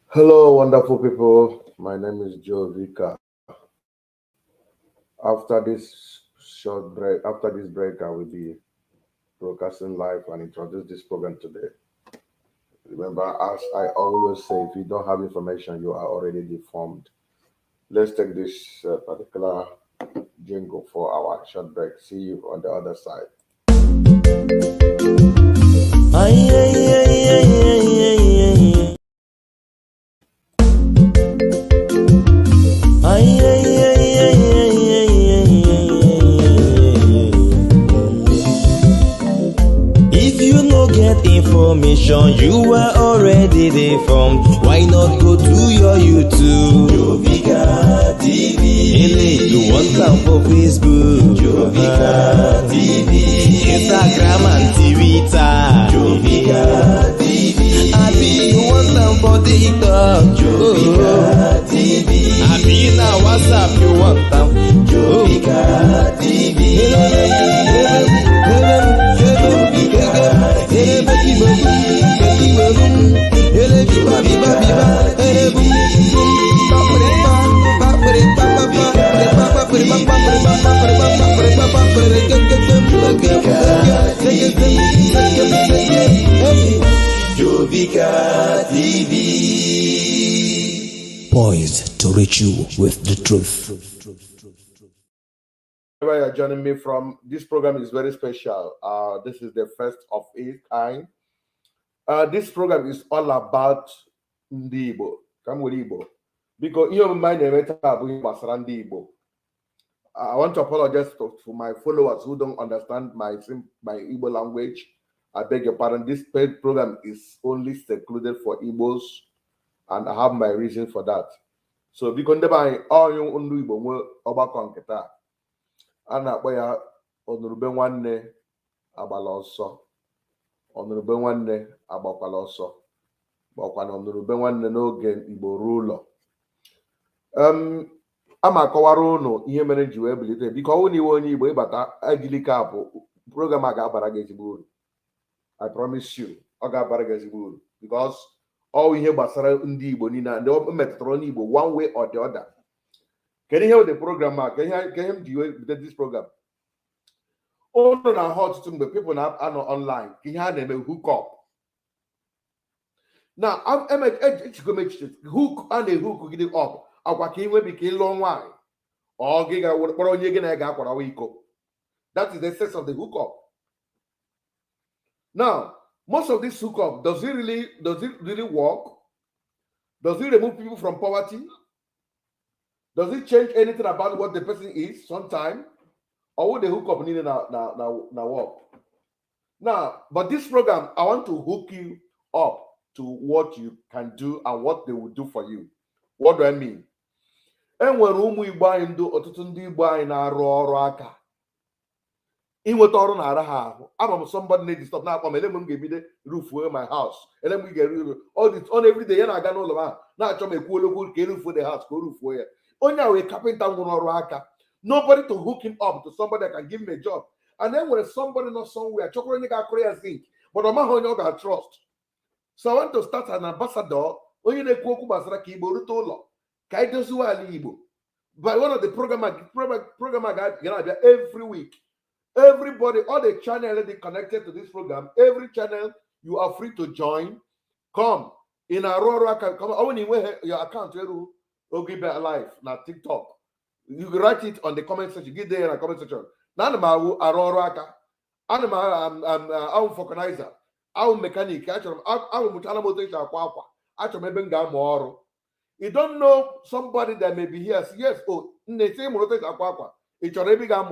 Hello, wonderful people. My name is Joe Vika. After this break, I will be broadcasting live and introduce this program today. Remember, as I always say, if you don't have information, you are already deformed. Let's take this particular jingle for our short break. See you on the other side. Information you are already deformed. Why not go to your YouTube? Jovika TV. Hey, you want some for Facebook? Jovika TV. Instagram and Twitter. Jovika TV. Abi, you want some for TikTok? Jovika TV. Abi, now WhatsApp you want them? Jovika TV. Jovika TV, poised to reach you with the truth. Where you're joining me from, this program is very special. This is the first of its kind. This program is all about Ndinigbo. Come with Igbo. Because you mind Igbo. I want to apologize for my followers who don't understand my Igbo language. I beg your pardon. This program is only secluded for Igbos, and I have my reason for that. So because all you Onuru Ube Nwanne a na-akpọ ya Onuru Ube Nwanne agbala ọsọ. Onuru Ube Nwanne agbakwala ọsọ. Gbakwana Onuru Ube Nwanne n'oge Ndinigbo Ruo Ulo. Ama akọwara unu ihe mere ji wee bilite biko ọwụ na iwe onye Igbo ịbata ejilika bụ program a ga-abara gị ezigbo uru. I promise you ọ ga-abara gị ezigbo uru because all ihe gbasara ndị Igbo niile ndị o metụtara onye Igbo one way or the other. Kedu ihe the program a ka ihe m ji wee bute this program unu na ahụ ọtụtụ mgbe people na-anọ online ka ihe a na-eme hook up. Now hook a na-ehook gị up akwa ka ị nwebi ka ịlụọ nwaanyị ọ gị ga-kpọrọ onye gị na ga-akwarawa iko. That is the essence of the hookup. Now, most of this hookup, does it really work? Does it remove people from poverty? Does it change anything about what the person is sometime? Or would the hookup need now work? Now, but this program, I want to hook you up to what you can do and what they will do for you. What do I mean? Enwere ụmụ Igbo anyị ndụ ọtụtụ ndị Igbo anyị na-arụ ọrụ aka. Inweta ọrụ na-ara ha ahụ. Ama m somebody need to stop na akpọ m ele m ga-ebido roof my house. Ele m ga-eru on every day ya na-aga n'ụlọ ha na-achọ m ekwu olokwu ka roof the house ka o roofuo ya. Onye a wee kapịnta nwụrụ ọrụ aka. Nobody to hook him up to somebody that can give him a job. And then when somebody not somewhere chọkwara onye ga-akụrụ ya zinc but ọ maghị onye ọ ga-trust. So I want to start an ambassador onye na-ekwu okwu gbasara ka Igbo rute ụlọ. But one of the program every week. Everybody, all the channels connected to this program, every channel you are free to join. Come in Aurora, come anywhere your account Oge Live now TikTok. You can write it on the comment section. Get there in the comment section. Nanama Aurora, I'm vulcanizer, I'm mechanic, actually, I'm mutala motor aqua. Actually, maybe more. You don't know somebody that may be here. Yes, oh, the same rotate aqua. It's already got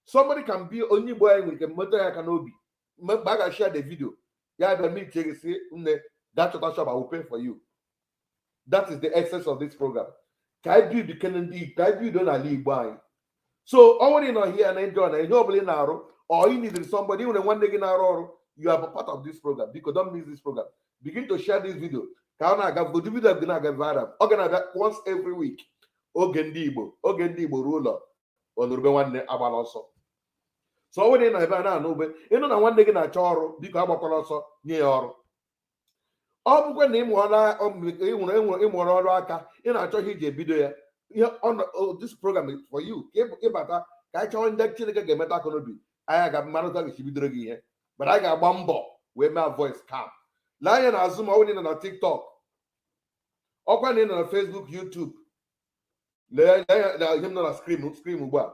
somebody can be only boy with a motor canobi. Back I share the video. Yeah, but me take say that's what shop I will pay for you. That is the essence of this program. Can you the Kennedy? Can you don't leave by? So already not here and enjoy and nobody now or you need somebody when one day in our you are a part of this program because don't miss this program. Begin to share this video. Once every week. Oge Ndinigbo Ruo Ulo, Onuru Ube Nwanne agbala ọsọ. So when in ebe na ube ịnụ na nwanne gị na-achọ ọrụ biko agbakwala ọsọ nye ya ọrụ. Ọ bụkwa na ịmụrụ ọrụ aka ị na-achọ ihe iji ebido ya. This program is for you. Ịbata ka anyị chọọ ndị Chineke ga-emeta aka n'obi anyị ga-amarụta ga-esi bidoro gị ihe, but anyị ga-agba mbọ wee mee voice calm. Lee anya n'azụ ma ọ bụrụ na ị nọ na TikTok, ọkwa na ị nọ na Facebook, YouTube, lee anya na ihe m nọ na screen ugbu a.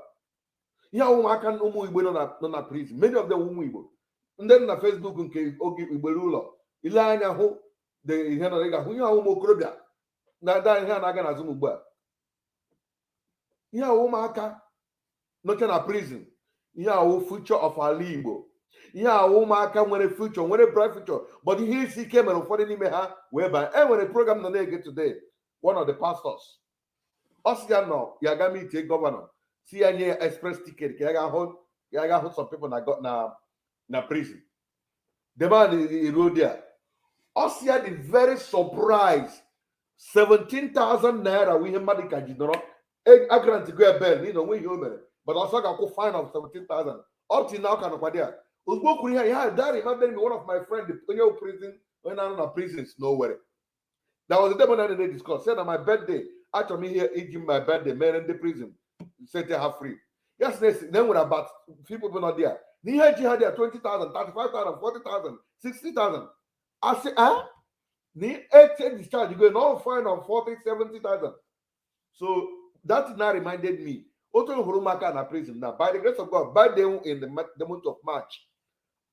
Ihe ụmụaka ụmụ Igbo nọ na prison, many of them ụmụ Igbo ndị nọ na Facebook nke Oge Ndinigbo Ruo Ulo, ile anya hụ ihe nọ ị ga-ahụ ihe ụmụ okorobịa na-ada ihe a na-aga n'azụ m ugbu a. Ihe ụmụaka nọcha na prison, ihe awụ future of ala Igbo, ihe awụ ụmụaka nwere future, nwere bright future, but ihe isi ike mere ụfọdụ n'ime ha wee baa. Nwere program nọ na-ege today, one of the pastors ọ sị ya nọ ya ga meet gọvanọ si ya nye ya express ticket ka ya ga hụ some people na prison. The man iruo there, ọ sị ya the very surprise 17,000 naira wụ ihe mmadụ ka ji nọrọ agrant go ebel n'ihi na onwe ihe o mere, but also ga-akwụ fine of 17,000 up till now ka nọkwa there. Ozugbo kwuru ihe ya that reminded me one of my friend onye prison onye na-anọ na prisons n'Owerri. That was the day when I did discuss. Said on my birthday, actually here give my birthday, man in the prison, set they have free. Yes, then with about people not there. Ni had there 20,000, 35,000, 40,000, 60,000. I say, ni 8 discharge, you go no fine on 40, 70,000. So that now reminded me. Oto Hurumaka na prison. Now, by the grace of God, by the in the month of March,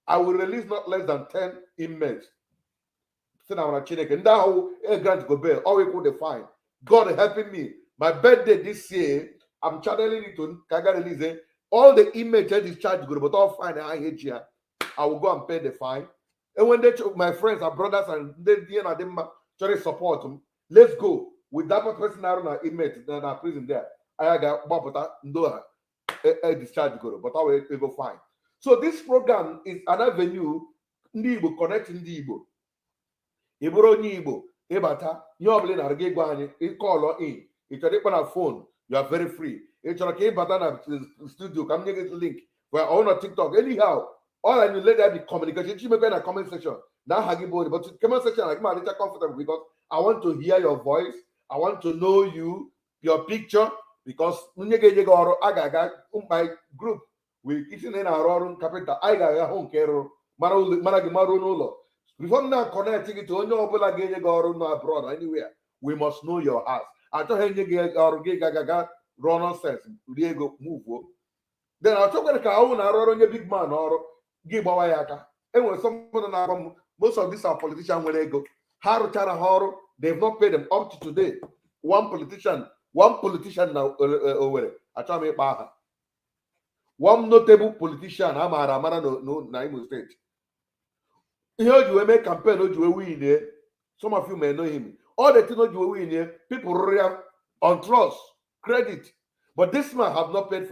I will release not less than 10 inmates. Grant go bail, or we could define. God helping me. My birthday this year, I'm channeling it to Kaga release. All the inmates discharge go, but all fine. I hate you. I will go and pay the fine. And when my friends and brothers and they try to support them, let's go with that person now inmate in our prison there. I got Bobota Ndoha a discharge go, but I will go fine. So this program is an avenue Ndinigbo connecting Ndinigbo. Iboro Igbo, Ibata, you are playing a reggae, call in. If you on a phone, you are very free. If you are in studio, come get the link. We're on a TikTok. Anyhow, all I need let that be communication. You may be in a comment section. Now, but comment section, I'm a little comfortable because I want to hear your voice. I want to know you, your picture, because my group, we kitchen in our own capital. I got a home care, Maragi. Before now connecting it to onye ọbụla ga-enye gị ọrụ no abroad anywhere, we must know your house. Achọghị enye gị ọrụ gị gaga run nonsense, rie ego move. Then achọkwara ka ahụ na-arụ ọrụ onye big man ọrụ gị gbawa ya aka. Enwere somebody na-agba m, most of these are politicians nwere ego. Ha rụchara ha ọrụ, they've not paid them up to today. One politician na Owerri, achọghị m ịkpa aha. One notable politician a maara amara na Imo State. Here you make campaign, you win there. Some of you may know him. All the things you win here, people rely on trust, credit. But this man have not paid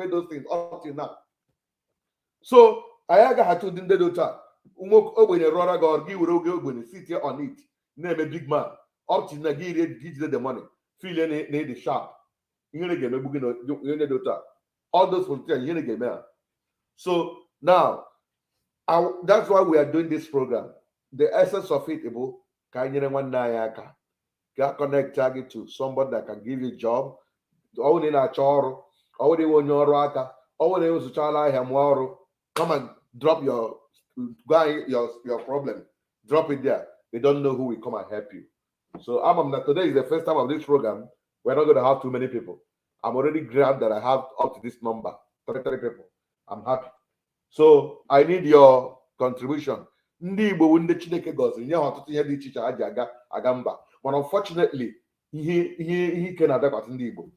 those things up till now. So I had to do the dota. When you run a give sit here on it. Name a big man. Up till now, give the money. Feel any the sharp. You get a book all those politicians, you get. So now, that's why we are doing this program. The essence of it, can connect target to somebody that can give you a job. Come and drop your problem. Drop it there. They don't know who will come and help you. So today is the first time of this program. We're not going to have too many people. I'm already glad that I have up to this number, 33 people. I'm happy. So I need your contribution. Ndị Igbo ndị Chineke gọziri nye ọtụtụ ihe dị iche iche ha ji aga mba. But unfortunately, ihe ike na-adakwasị ndị Igbo.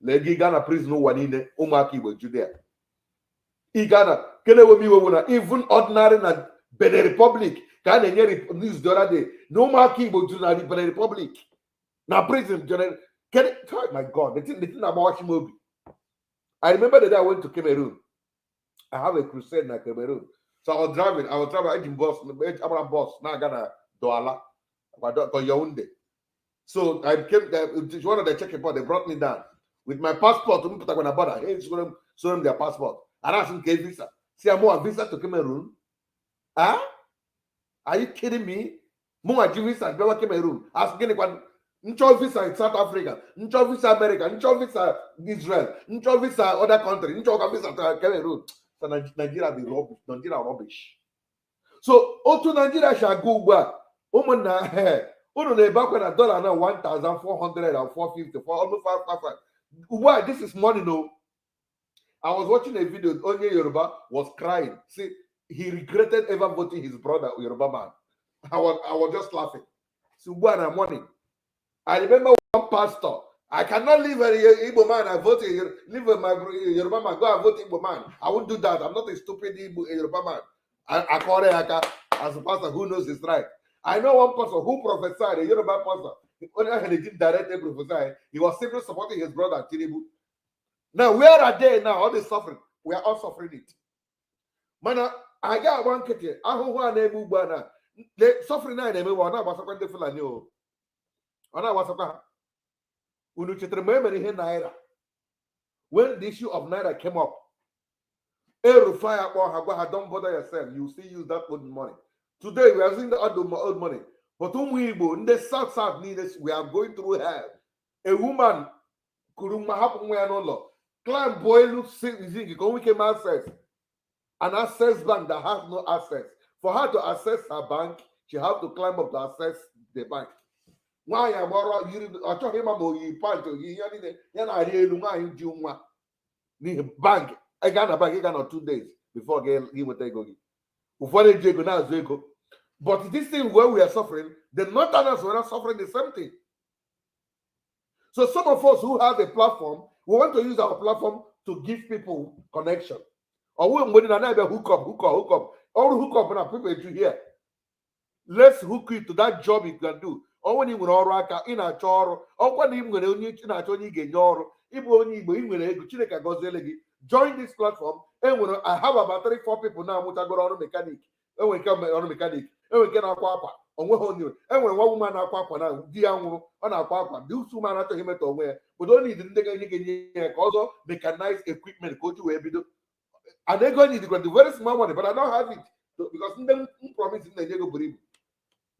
Lee gị gaa na prison ụwa niile, ụmụaka Igbo Judea. Ị gaa na kelewe m iwe na even ordinary na Benin Republic ka a na-enye news the other day na ụmụaka Igbo juru na Benin Republic na prison. Oh my God, the thing about watching movie. I remember the day I went to Cameroon. I have a crusade in Cameroon. So I was driving. I didn't bus. Now I got a Douala. Yaoundé. So I came there. One of the checking point. They brought me down with my passport. Hey, show them their passport. And I asked them, "Get visa." See, I'm more visa to Cameroon. Huh? Are you kidding me? More visa to Cameroon. Asking one. Ncho visa in South Africa, ncho visa America, ncho visa Israel, ncho visa other country, ncho visa Cameroon. So Nigeria be rubbish. Nigeria rubbish. So to Nigeria shall go back. Na back when a dollar now 1,400 and 450 for almost 5,000. Why? This is money, no. I was watching a video. Onye Yoruba was crying. See, he regretted ever voting his brother Yoruba man. I was just laughing. So what am money? I remember one pastor. I cannot leave an Igbo man and vote. Leave my Yoruba man. Go and vote Igbo man. I won't do that. I'm not a stupid Yoruba man. I call it as a pastor who knows his right. I know one person who prophesied, a Yoruba pastor. When he didn't directly prophesy, he was simply supporting his brother Ndinigbo. Now, where are they now? All this suffering. We are all suffering it. Man, I got one kid. I don't want to move. The suffering I never want. I was going to feel a new. When the issue of Naira came up, don't bother yourself. You still use that old money. Today we are using the old money. But in the south needs we are going through hell. A woman climb boil access an access bank that has no access. For her to access her bank, she have to climb up to access the bank. Why am I talking about you part of you? The bank. I got a bank again 2 days before he would take go. But this thing where we are suffering, the Northerners were not suffering the same thing. So some of us who have a platform, we want to use our platform to give people connection. Or we want to hook up. All hook up and people to here. Let's hook you to that job you can do. Or when you will in a choro, or when you will in a Tony Genoro, join this platform. And I have about 3-4 people now who are going mechanic. And we come on mechanic. And we can aquapa. And when one woman aquapa now, Diango on aquapa, do two man after him at where, but only the also mechanized equipment go to every. And they're going to the very small money, but I don't have it because them promising the Diego Buribu.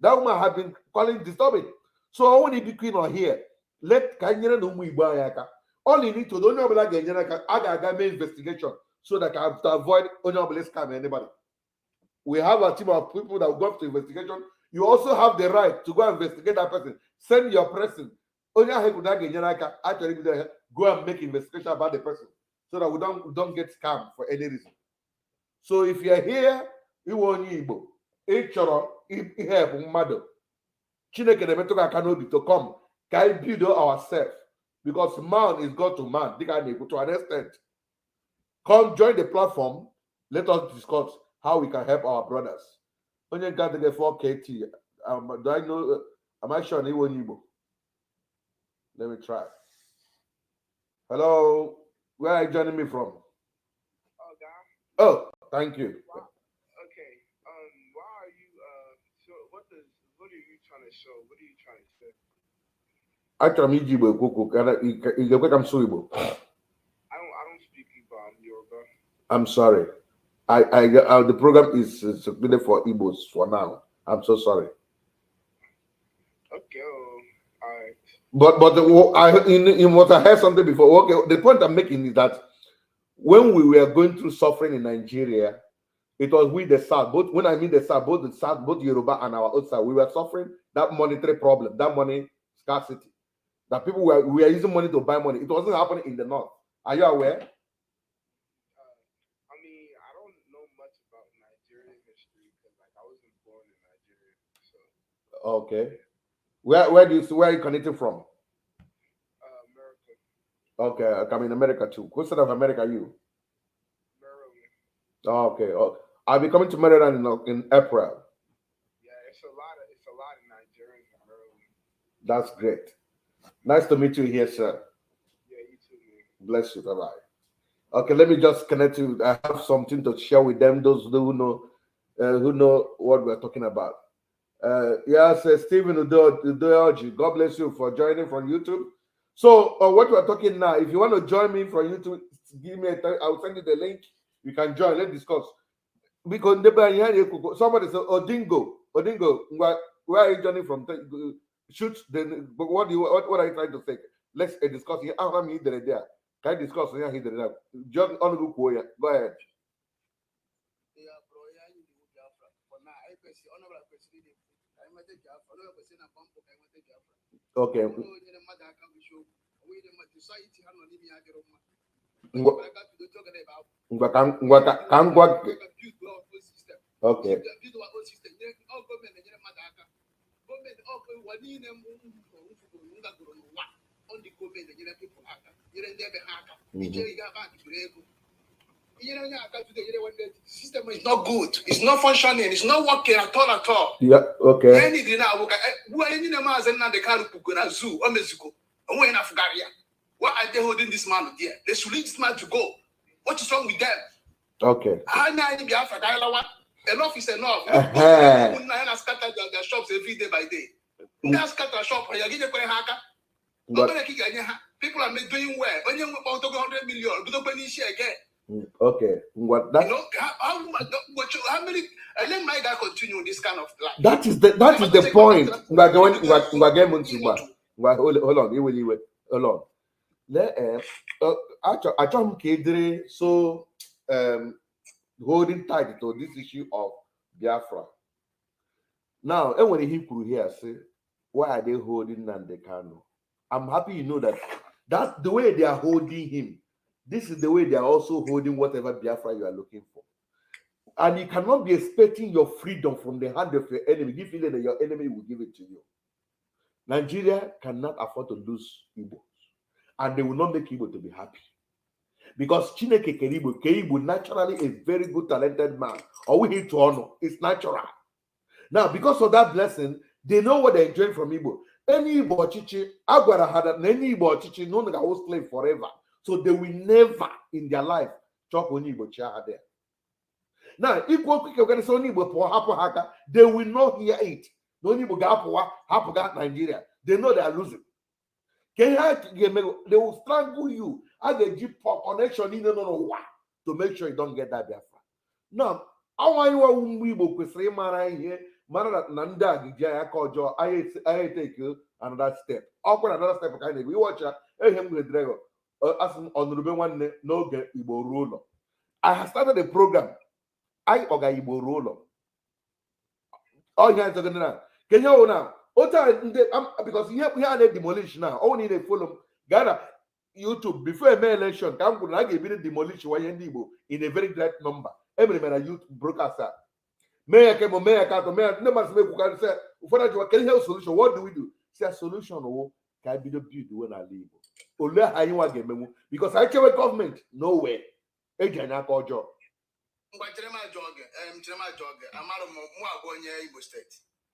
That woman have been calling disturbing. So when you be queen on here, let Kanyana no Muibayaka. All you need to do I investigation so that I have to avoid honorable scam anybody. We have a team of people that will go to investigation. You also have the right to go and investigate that person. Send your person. Actually, go and make investigation about the person so that we don't get scammed for any reason. So if you're here, you want Igbo, help mother. To come, can build ourselves because man is God to man. They can to an extent. Come join the platform. Let us discuss how we can help our brothers. When you got to get 4KT, do I know? Am I sure anyone Igbo? Let me try. Hello, where are you joining me from? Oh, thank you. Wow. Okay. Why are you? So what are you trying to show? What are you trying to say? Actually, I'm so Igbo. I don't speak Igbo. I'm Yoruba. I'm sorry. The program is submitted for Igbos for now. I'm so sorry. Okay. All right. But in what I heard something before. Okay, the point I'm making is that when we were going through suffering in Nigeria, it was with the South. Both when I mean the South, both Yoruba and our own South, we were suffering that monetary problem, that money scarcity. That people we were using money to buy money. It wasn't happening in the North. Are you aware? I mean, I don't know much about Nigerian history because, I wasn't born in Nigeria. So. Okay. Where are you connected from? America. Okay, I'm in America too. What side of America are you? Maryland. Oh, okay. Oh, I'll be coming to Maryland in April. Yeah, it's a lot of Nigerians in Maryland. That's great. Nice to meet you here, sir. Yeah, you too, man. Bless you. Bye-bye. Okay, let me just connect you. I have something to share with them, those who know what we're talking about. Yes, Stephen Udoji, God bless you for joining from YouTube. So what we're talking now, if you want to join me from YouTube, give me I'll send you the link. You can join. Let's discuss. Because somebody said, Odingo, where are you joining from? Shoot. Then, but what are you trying to say? Let's discuss here. Can I discuss here? John Onuru Ube. Go ahead. Okay. Okay. System is not good. It's not functioning. It's not working at all. Yeah. Okay. Why are they holding this man there? They should leave this man to go. What is wrong with them? Okay. Enough is enough. Scatter their shops every day by day. Scatter shop. People are doing well. When you want 100 million, we don't pay share again. Okay. What that? You know, how many? Let my guy continue this kind of life. That is the point. Hold on. Hold on. I try so holding tight to this issue of Biafra. Now, when he could hear say, why are they holding Nnamdi Kanu? I'm happy you know that that's the way they are holding him. This is the way they are also holding whatever Biafra you are looking for. And you cannot be expecting your freedom from the hand of your enemy. Give feeling that your enemy will give it to you. Nigeria cannot afford to lose Igbo. And they will not make Igbo to be happy. Because Chineke Keribo naturally a very good, talented man. Or we need to honor. It's natural. Now, because of that blessing, they know what they're enjoying from Igbo. Any Igbo Chichi, Agwara had any Igbo Chichi, no one will slave forever. So they will never in their life chop on Igbo Chia there. Now, if one quick organization Igbo for Hapo Haka, they will not hear it. No Igbo Hapo Nigeria. They know they are losing. They will strangle you as a Jeep connection in to make sure you don't get that Biafra. Now, I want you to say, I take another step. Another step. We watch him with Drago. Onuru Ube Nwanne Oge Ndinigbo Ruo Ulo. I have started a program. Oge Ndinigbo Ruo Ulo. Oh, yeah, it's now. Can you now? Because here they demolish now. Only they follow Ghana YouTube before a May election. Come to like a demolish in a very great number. Every man youth broadcaster. Mayor came on mayor can't mayor never say can you have a solution? What do we do? Say a solution can be the beauty when I leave. Because I came with government nowhere. Agent I call job.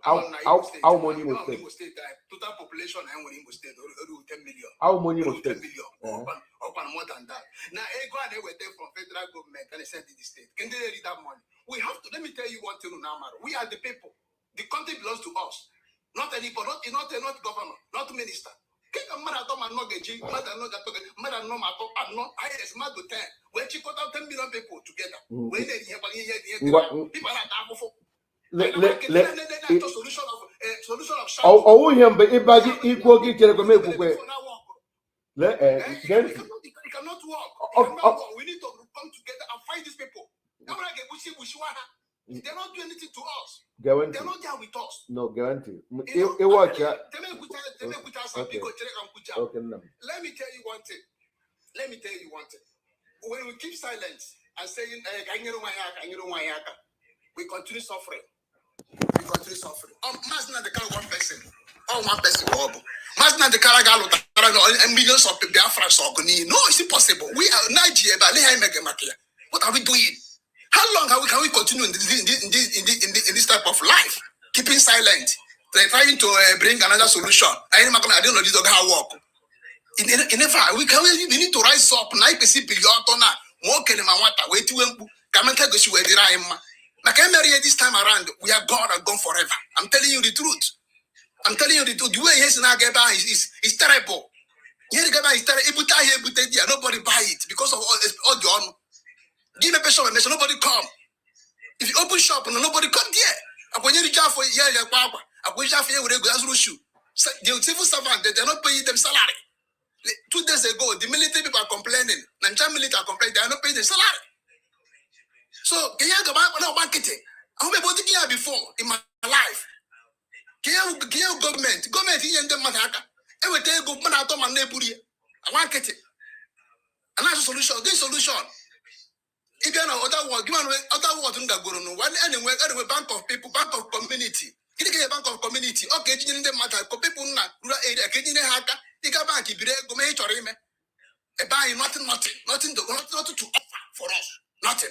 How many Igbo State? Total population and Igbo State 10 million. How many Igbo State? Open more than that. Now, go and they were there from federal government and they sent to the state. Can they read that money? We have to. Let me tell you one thing now, Maro. We are the people. The country belongs to us, not anybody, not governor, not minister. Can a man not get mad to 10. When she got out 10 million people together, when they people are powerful. Solution of oh, him, but if I equal get it cannot work. We need to come together and fight these people. They're not doing anything to us. Guarantee. They're not there with us. No, guarantee. Okay. Let me tell you one thing. When we keep silent and saying, we continue suffering. Imagine the kind of one person. Imagine the kind of millions of Biafra. No, it's impossible. We are Nigeria. What are we doing? How long can we continue in this type of life? Keeping silent. They're trying to bring another solution. I don't know this is how work. We need to rise up. This time around, we are gone and gone forever. I'm telling you the truth. The way he's now is terrible. Here is terrible. Nobody buy it because of all the honor. Give a shop and nobody come. If you open shop and nobody come there, I when you job for yeah, papa, I wish I feel with a glass shoe. The civil servant, they're not paying them salary. 2 days ago, the military people are complaining. Nigerian military are complaining, they are not paying the salary. So, can you go back on marketing? I'm about to hear before in my life. Can you government in the Mataka? Every day, government out of my neighborhood. I want it. And that's a solution. This solution. If you know other word, give other word in the Guru. One anyway, bank of people, bank of community. Can you get a bank of community? Okay, in the matter, people na rural area, can you haka? You can bank if you go make or buy nothing to offer for us. Nothing.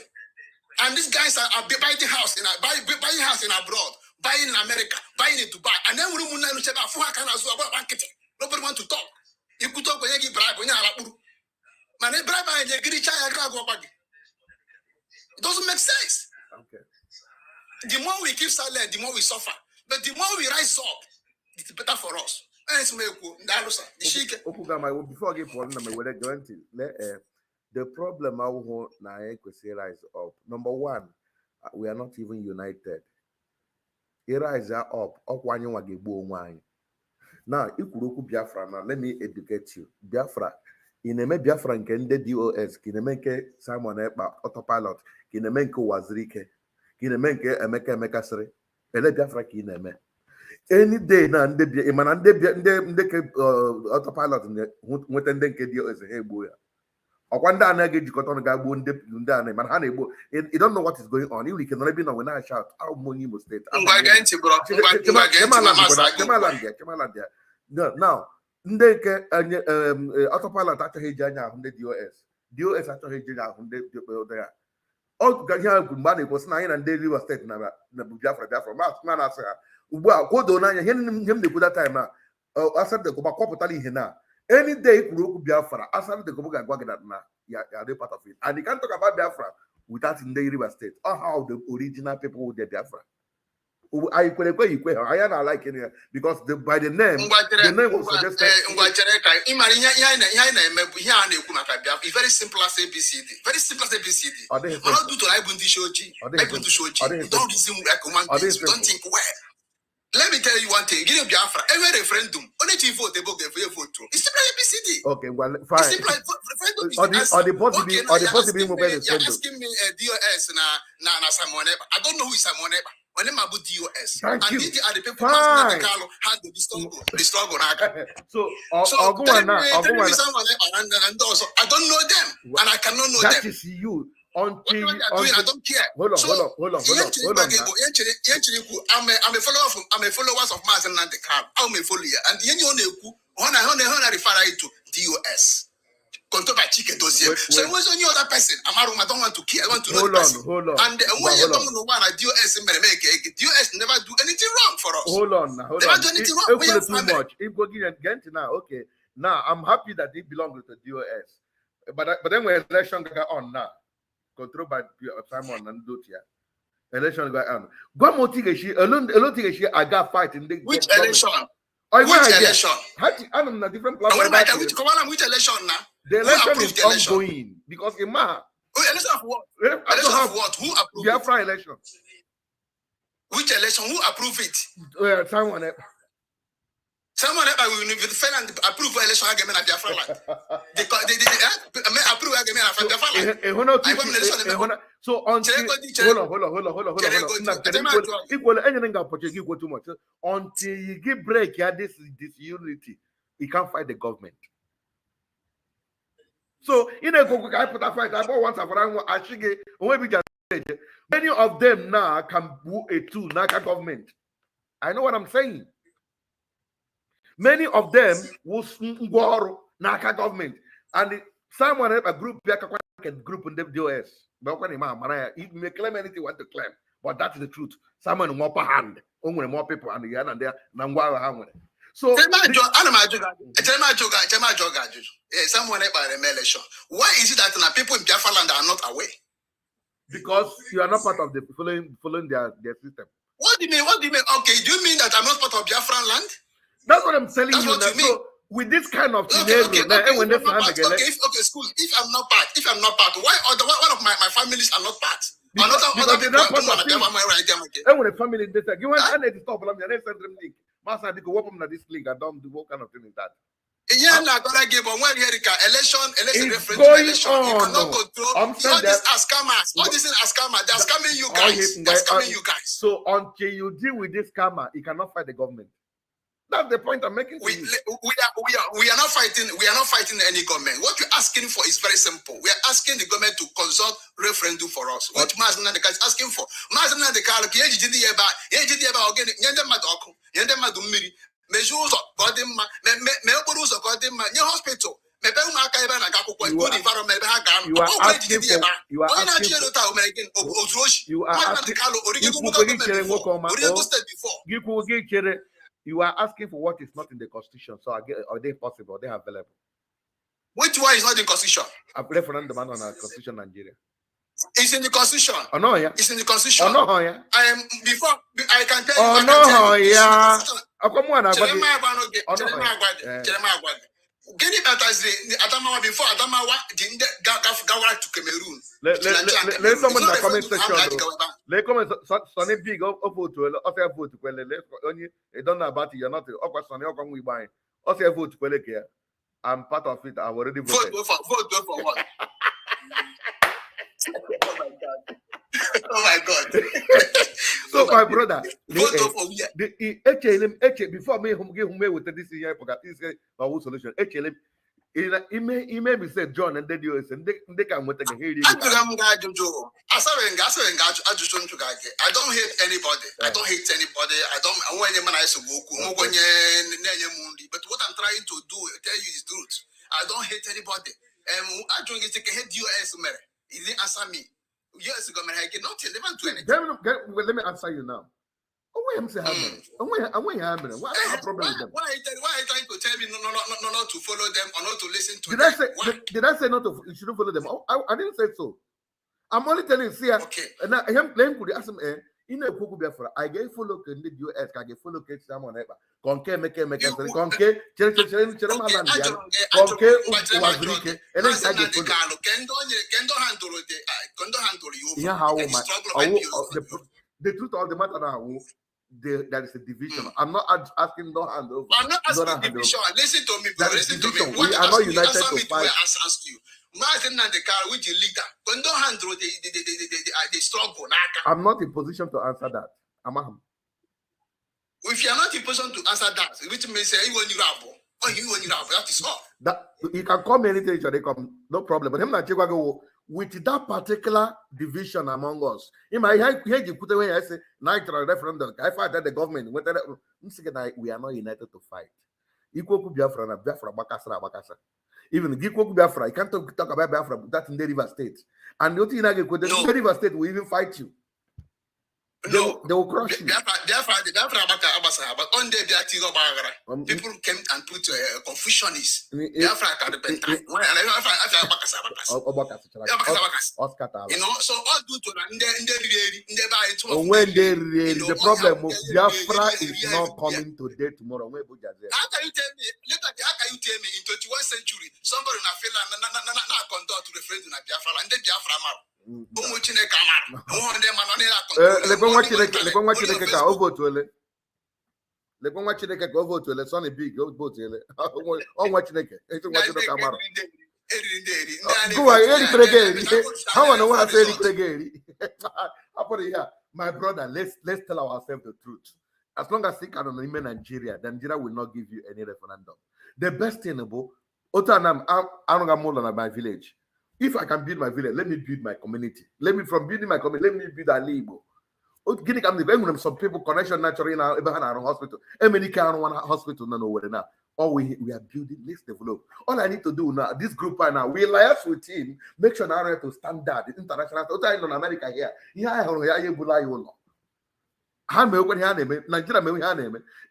And these guys are buying house buying house in abroad, buying in America, buying in Dubai, and then we nobody want to talk. You could talk when you give bribe when you are man, bribe and you get it doesn't make sense. Okay. The more we keep silent, the more we suffer. But the more we rise up, it's better for us. Before I get the problem now rise up. Number one, we are not even united. It rise up. Now, Biafra. Now, let me educate you. Biafra. In a Biafra nke DOS, kinemenke Simon Ekpa autopilot, kinemenke Wazirike, kinemenke Emeka Sri, ele Biafra kineme. Any day na ndeke autopilot nwete nke DOS hegbo ya. Okwanda anage jikoton gagbo nde ane man ha na-egbo. You don't know what is going on. You can only be know when I shout how money must state. Now ndeke autopilot achọghị eji anya ahụ ndị DOS achọghị eji ahụ ndị ya ọ gaghị agụ mgbe a na-ekwosi na anyị na ndị Rivers steeti na Biafra ma na-asị ha ugbu a kodo n'anya ihe m na-ekwu that time na Asadekọba kwọpụtara ihe na any day kwuru okwu Biafra Asadekọba ga-agwa gị na ya dị part of it, and you can't talk about Biafra without ndị Rivers State or how the original people with the Biafra. I not like it because by the name was suggested. It's very simple as ABCD. Very simple as ABCD. Don't do to don't reason don't think where. Let me tell you one thing. Give Biafra every referendum. Only to vote they vote to. It's simple ABCD. Okay, well, fine. You're asking me DOS na Simon Ekpa. I don't know who is Simon Ekpa. When I'm about DOS, and these are the people who handle the struggle. So I'll go on now. I don't know them, and I cannot know them. That is you. I don't care. Hold on. I'm a follower of Maz and the car. I'm a follower, and the only refer to DOS. Control by chicken dossier. So it was any other person. I don't want to care. I want to know the person. Hold on. And when you don't know one, DOS never do anything wrong for us. Hold on. Never do anything wrong. If too much. If go get now, okay. Now I'm happy that they belong to the DOS. But then when election got on now, controlled by Simon and Dutia. Election got on. Go motivation. Alone I got fight in the which election? Which election? I'm on a different platform. Which election now? The election is ongoing because election of what? Election of what? Who approved Biafra election? Which election? Who approved it? Someone will fail and approve election again at Biafra land. They approve again at Biafra land. So hold on. Equal anything equal too much until you give break. This unity. You can't fight the government. So in a I put a fight. I bought once many of them now can woo a two Naka government. I know what I'm saying. Many of them will go Naka government, and someone a group in the DOS. But when he may claim anything he want to claim, but that's the truth. Someone more hand, only more people and the other there. So someone about the election. Why is it that people in Biafra land are not aware? Because you are not part of the following their system. What do you mean? Okay, do you mean that I'm not part of Biafra land? That's what I'm telling you. What you mean? with this kind of Okay, scenario, okay, now, okay, when if they I'm not have part, okay, school, if I'm not part, why other one of my families are not part? because Other they're people not are part of doing it. right there. And when a family they say, you want to stop them, they send them link. Master, they go open this link and don't do what kind of thing is that? Yeah, now gonna give on when election It's referendum going election. You on. cannot control I'm all saying these that. are scammers. All these are scammers. They're scamming you guys. They're scamming you guys. So until you deal with this scammer, you cannot fight the government. That's the point I'm making. We are not fighting. We are not fighting any government. What we're asking for is very simple. We are asking the government to consult referendum for us. Which Mazen Nandeka is asking for. Mazen Nandeka, hospital. You are asking for what is not in the constitution. So are they possible? Are they available? Which one is not in the constitution? A referendum on our constitution, Nigeria. It's in the constitution. Oh no, yeah. It's in the constitution. Oh no, yeah. Before I can tell you. Oh no, yeah. Come on, Get it Adamawa before Adamawa didn't go to Cameroon. Let someone in the comment section. Let comment Sonny Big vote to vote to you don't know about it. You're not Sonny we buy. Also vote to I'm part of it. I've already voted. Vote for what? Oh my God. Oh my God. So my brother, before me with this year for solution. He may be said John and then US and they can with the I don't hate anybody. I don't want any man I but what I'm trying to do tell you is truth. I don't hate anybody. I don't get to hate US. He didn't answer me. Yes, government I get nothing. They don't do anything. Let me answer you now. Why am I having? Why I have a problem with them? Why are you trying to tell me not to follow them or not to listen to them? Did I say not to? You shouldn't follow them. I didn't say so. I'm only telling you. See, okay. And I am playing with the in a Kuku Biafra. I get follow in the US. I get follow someone ever. Conke make conke. Chere conke wazrike. And then I get follow. Kendo handle you. Yeah, how the truth of the matter now. There is a division. I'm not asking no hand over. I'm not asking division. Listen to me, bro. Listen to me. We are not united to fight. Ask you. Martin and the car with the leader. Don't handle the struggle. I'm not in position to answer that. If you are not in position to answer that, which means you want you rabble. Or you want you rabble. That is all. That you can call me anything. They come, no problem. But him not go with that particular division among us. In my head, you put away. I say, "Nigeria referendum. I fight that the government. We are not united to fight. Equal Biafra and Biafra Bakasa. Even Giko Biafra, you can't talk about Biafra. That's in the River State. And the River State will even fight you. They will crush you. But on the people came and put confucionists. You know, so all due to the problem of Biafra is not coming today, tomorrow. How can you tell me in 21st century somebody in a field and conduct to referendum in Biafra and then Biafra my brother, let's tell ourselves the truth. As long as they can in Nigeria, Nigeria will not give you any referendum. The best thing about my village. If I can build my village, let me build my community. From building my community, let me build a Igbo. Some people connection naturally now, hospital. Many can one hospital now. All we are building, let's develop. All I need to do now, this group right now, we liaise with him, make sure now to standard, international. In America here, Nigeria,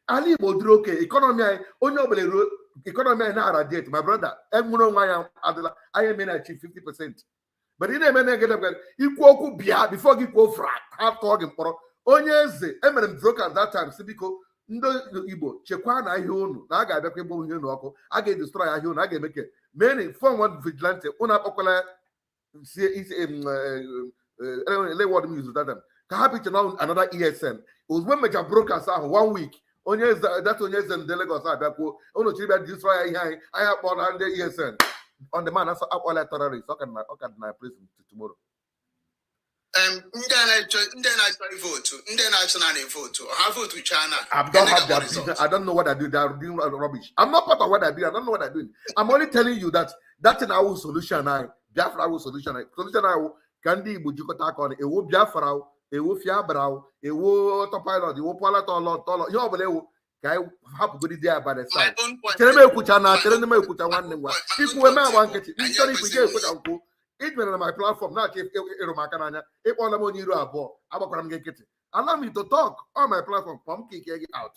Ali Bodroke, economy na radiate, my brother. I am achieve 50%. But in a minute, before you go frat, have talking for Onyeze, Emerald broke at that time, Sibiko, ndị Igbo chekwa na ahịa unu na a ga-abịakwa igbo ihe n'ọkụ a ga-edestroy ahịa unu a ga-emeke many form one vigilante unu akpọkwala word m use that ka ha picture now another ESN ozugbo mecha broadcast ahụ 1 week onye eze ndị Lagos abịakwuo unu chiri bịa destroy ya ihe anyị akpọrọ ndị ESN on the man that's akpọla terrorist ọ ka dị na prison tomorrow. Ndị na-achọ vote, ndị na-achọ vote, ha vote China. I don't have their business. I don't know what I do. They are doing rubbish. I'm not part of what I do. I don't know what I'm doing. I'm only telling you that that's in our solution. Biafra our solution. Solution Kandi Igbo jikọta aka ọnụ ewu Biafra ewu Fiabra ewu autopilot ewu tolo ihe ọbụla ewu ka anyị hapụgodi dị ya by the side. Chere m ekwucha nwanne m gwa ikwu eme agba nkịtị nchọrọ ikwu ike ekwucha nkwu ijere na my platform na-achọ ịrụ m aka n'anya ịkpọla m onye iru abụọ agbakwara m gị nkịtị allow me to talk on my platform from kick out.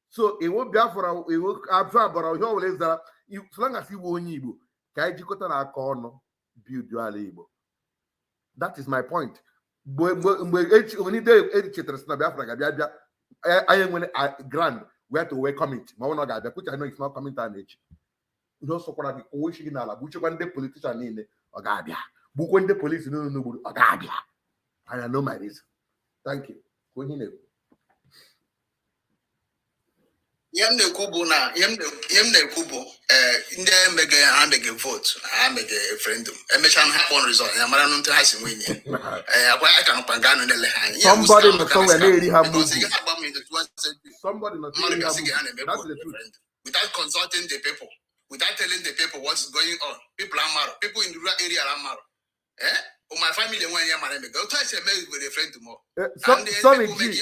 So ewu Biafra ewu abụọ ihe ọbụla ịzara so long as iwu onye Igbo ka anyị jikọta na aka ọnụ build ala Igbo. That is my point. Mgbe chetara na Biafra ga-abịa anyị nwere grand where to welcome it ma ọ na ga-abịa which I know it's not coming down echi ndị ọsọkwara gị owe isi gị n'ala gbuchekwa ndị politician niile ọ ga-abịa gbukwe ndị polisi n'ụlọ gburu ọ ga-abịa and I know my reason. Thank you. Onye na-ekwu ihe m na-ekwu bụ ndị emege ha mege vote ha mege referendum emechaa ha kpọ result ya mara ntụ ha si nwenye akwa ya ka nọkwa gaa nele ha somebody not somewhere na-eri ha mgbu somebody not without consulting the people, without telling the people what's going on. People in the rural area are married. My family when you marry me go try to make with a friend tomorrow. Sonny big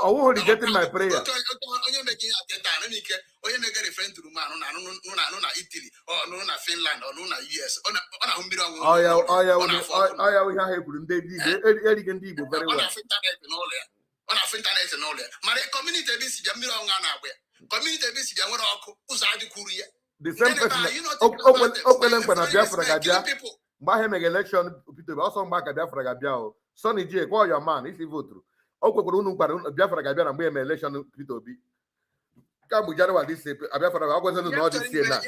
I won't getting my prayer. Onye making onye make a friend to man no na Italy or no na Finland or no na US on humbira we have ndị Igbo very well. On internet and all that. My community bisi jamiro nga na agbe. Community bisi jamiro ọkụ ụzọ adịkwuru ya. The same person okwele mkpa na Biafra ga-abịa mgbe ahụ emege election Peter ọsọ mgbe aka Biafra ga-abịa o Sonny J call your man isi vote o kwekwara unu mkpara Biafra ga-abịa na mgbe eme election Peter Obi ka bụ January this Biafra ga-agwazelu na ọ dị sie na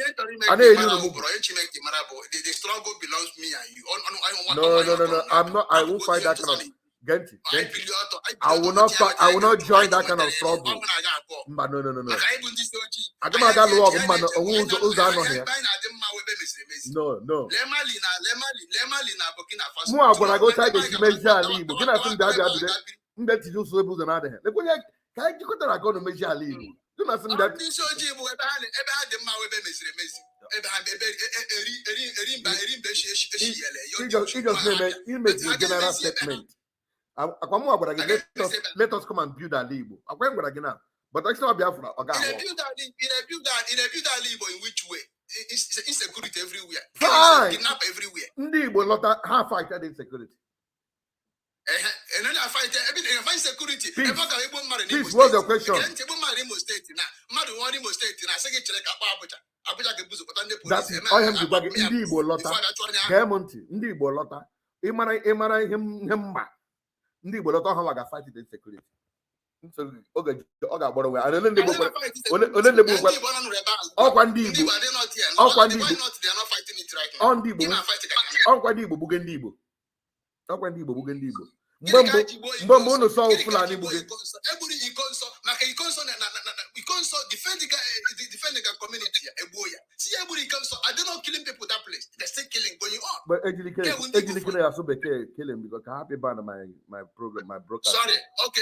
a na-eri unu mụ the struggle belongs me and you. No I'm not I won't fight that kind of Genti. I will not join that kind of trouble. No. I don't know that law of man who's here. No. More when I go try to see Major League, but I think that that you so able to another. Look when I go to Major League. Do not think that he makes a general statement. Let us come and build a Igbo. But I still Biafra. In a build that Igbo in which way? It's insecurity everywhere. Fine. Kidnap everywhere. Ndi Igbo lot have fighted insecurity. And then I fight insecurity. Peace, what's the question? That's I am the Ndi Igbo lot. Ndi Igbo lot. Imara him. Ndị Igbo lọta ha ga fight the insecurity. Oge ọ ga-agbọrọ we. Ole ndị Igbo ọkwa ndị Igbo. Ọkwa ndị Igbo. Ọkwa ndị Igbo buge ndị Igbo. Ọkwa ndị Igbo buge ndị Igbo. Mgbe unu sọ Fulani buge. Egburu Ikonso maka Ikonso defend the community egbuo ya. See egburu Ikonso are they not killing people that place? They're still killing going on. But ejili ya so bekee kill him because I have to ban my program my broadcast. Sorry. Okay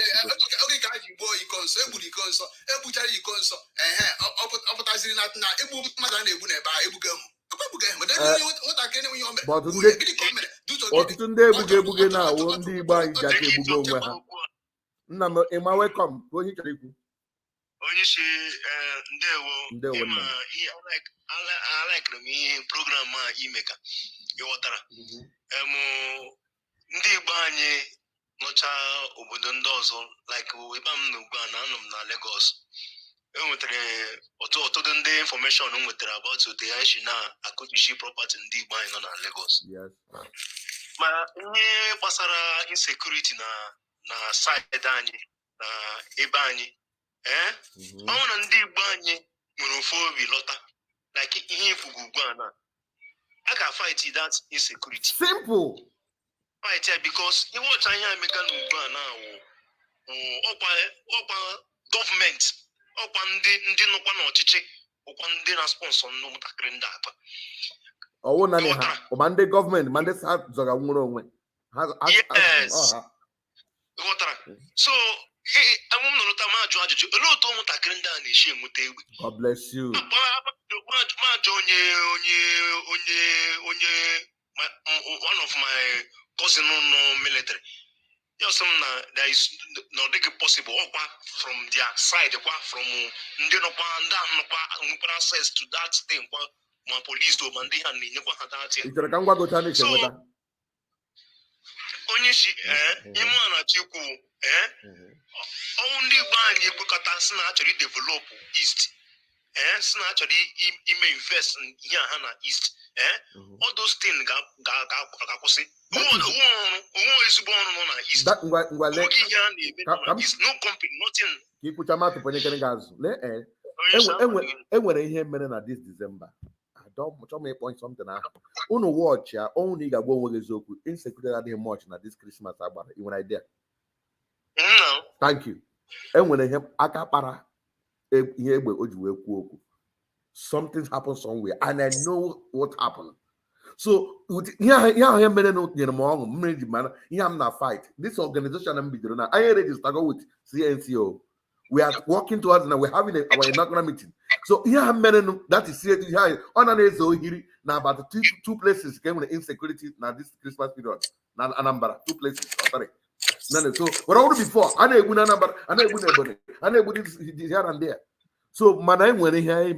ka ji gbuo Ikonso egburu Ikonso egbuchara Ikonso ọpụtaziri na egbu mmadụ a na-egbu n'ebe a egbuga hụ. Ọtụtụ ndị egbuge na-awụ ndị Igbo anyị ji aka egbuge onwe ha. Nna m ịma welcome ka onye chọrọ ikwu. Onye si ndewo ma like m ihe program a ime ka ịghọtara. Ndị Igbo anyị nọcha obodo ndị ọzọ like ebe m n'ugbu a na anọ m na Lagos. Enwetara ọtụtụ ndị information nwetara about otu ya si na-akụjishi property ndị Igbo anyị nọ na Lagos. Ma ihe gbasara insecurity na side anyị na ebe anyị ọ na ndị Igbo anyị nwere ofu obi lọta like ihe ifugu ugbu a na a ga-fight that insecurity. Simple. Fight it because you watch ihe America na ugbu a na ọkwa gọọmenti ọkwa ndị nọkwa n'ọchịchị ọkwa ndị na sponsor ndị ụmụntakịrị ndị akpa ọwụ na ha ma ndị gọọmenti ma ndị zọga nwere onwe ghọtara. So amụ m nọrọta ma ajụ ajụjụ olee otu ụmụntakịrị ndị a na-esi enweta egbe. God bless you. Majụ onye one of my cousin nọ military yes na there is no dịghị possible ọkwa from their side kwa from ndị nọkwa ndị ahụ nọkwa nwere access to that thing kwa ma police to ma ndị ha na-enyekwa ha that thing. Ichere ka ngwa gocha n'ike nweta onye si ime a na-achịkwu ọnwụ ndị Igbo anyị ekwekọta sị na achọrọ develop East sị na achọrọ ime invest ihe ha na East all those things ga-akwụsị. Onwe ezigbo ọrụ nọ na East. Oge ihe a na-eme na East, no company, nothing. Ka ikwucha matụ ponyekere ga-azụ enwere ihe mere na this December. Chọọ m ịkpọ something ahụ unu watch ya ọnwụ na ị ga-agwa onwe gị eziokwu insecurity adịghị much na this Christmas agbara. ị nwere idea? Thank you. Enwere ihe aka kpara ihe egbe o ji wee kwuo okwu. Something happened somewhere and I know what happened. So ihe ahụ mere na nyere m ọṅụ mmiri ji mana ihe m na fight this organization m bidoro na anyị register go with CNCO. We are working towards and we're having our inaugural meeting. So here that is serious. On an ohiri now about two places came with insecurity now this Christmas period. Now Anambra, 2 places. Oh, sorry. So what all before? I know number. I know here and there. So man, when I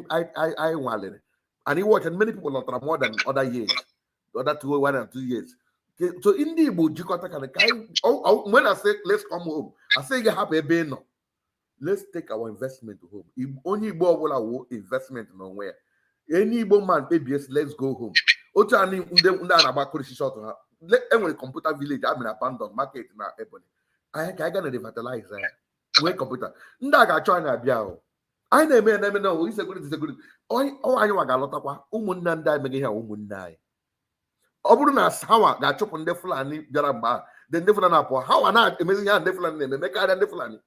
wanted, and he watched, and many people are more than other years, other 1 and 2 years. Okay, so in the Igbo, when I say let's come home, I say you have a ben. Let's take our investment home. If only Igbo will investment nowhere. Any Igbo man, ABS, let's go home. Ocha ni about short to her. Let every computer village. I'm in abandoned market now. Ebony. I gonna revitalize there. Where computer? Ndaga China biao. I never know. It's a good. Oh, I know I got a lot of umunanda making her umunai. Obruna Sawa got chop on the Fulani Jaramba. Then the Fulanapo. How are not amazing and the Fulani make I the Fulani.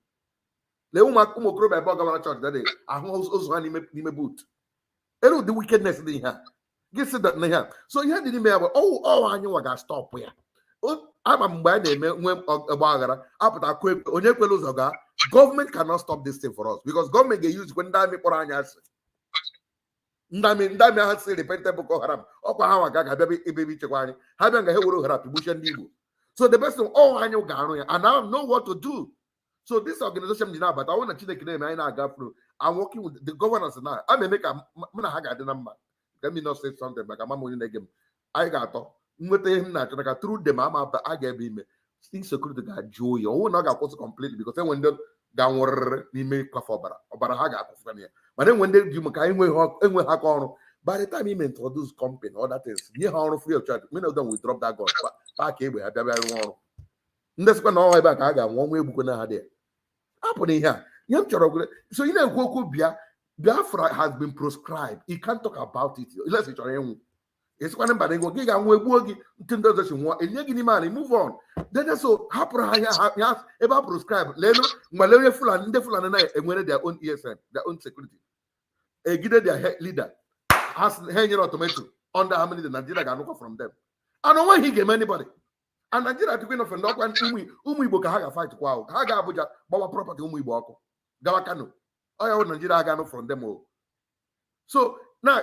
Le uma kumo grow by Bogama church that day. I also anime boot. Hello, the wickedness in here. Get that in here. So you didn't be able, I knew I got stop here. Oh, I'm a man when a bagger up at a quick on government cannot stop this thing for us because government get used when Dami Poranyas. Ndami has said the Pentacle Haram. Okawa Gaga baby Chawani. Having a hero to Bush and Dibu. So the best of all I know Gano and now know what to do. So this organization did not, but I want to check the name. I'm working with the governors now. I may make a the number. Let me not say something, but I'm going to game. I got through them. I gave him insecurity got joy. Oh, not got completely because then when they down we make for Barahaga. But then when they do by the time he introduce company, all that is near how free of charge. Many of them will drop that gun. Back here, we have everyone. That's when all back I got one way we're gonna have there. Happening here. So you know, Biafra has been proscribed. He can't talk about it. Let's say it's one but they go gig and we work and move on. Then so happen about proscribed. Malaria full and their own ESN, their own security. A their leader has hanging automatic under how many the Nigeria can look from them. I don't want he gave anybody. And Nigeria to win of a knock and Igbo Haga fight wow. Haga Abuja, Bawa property Igbo Gawakano. I own Nigeria Gano from them all. So now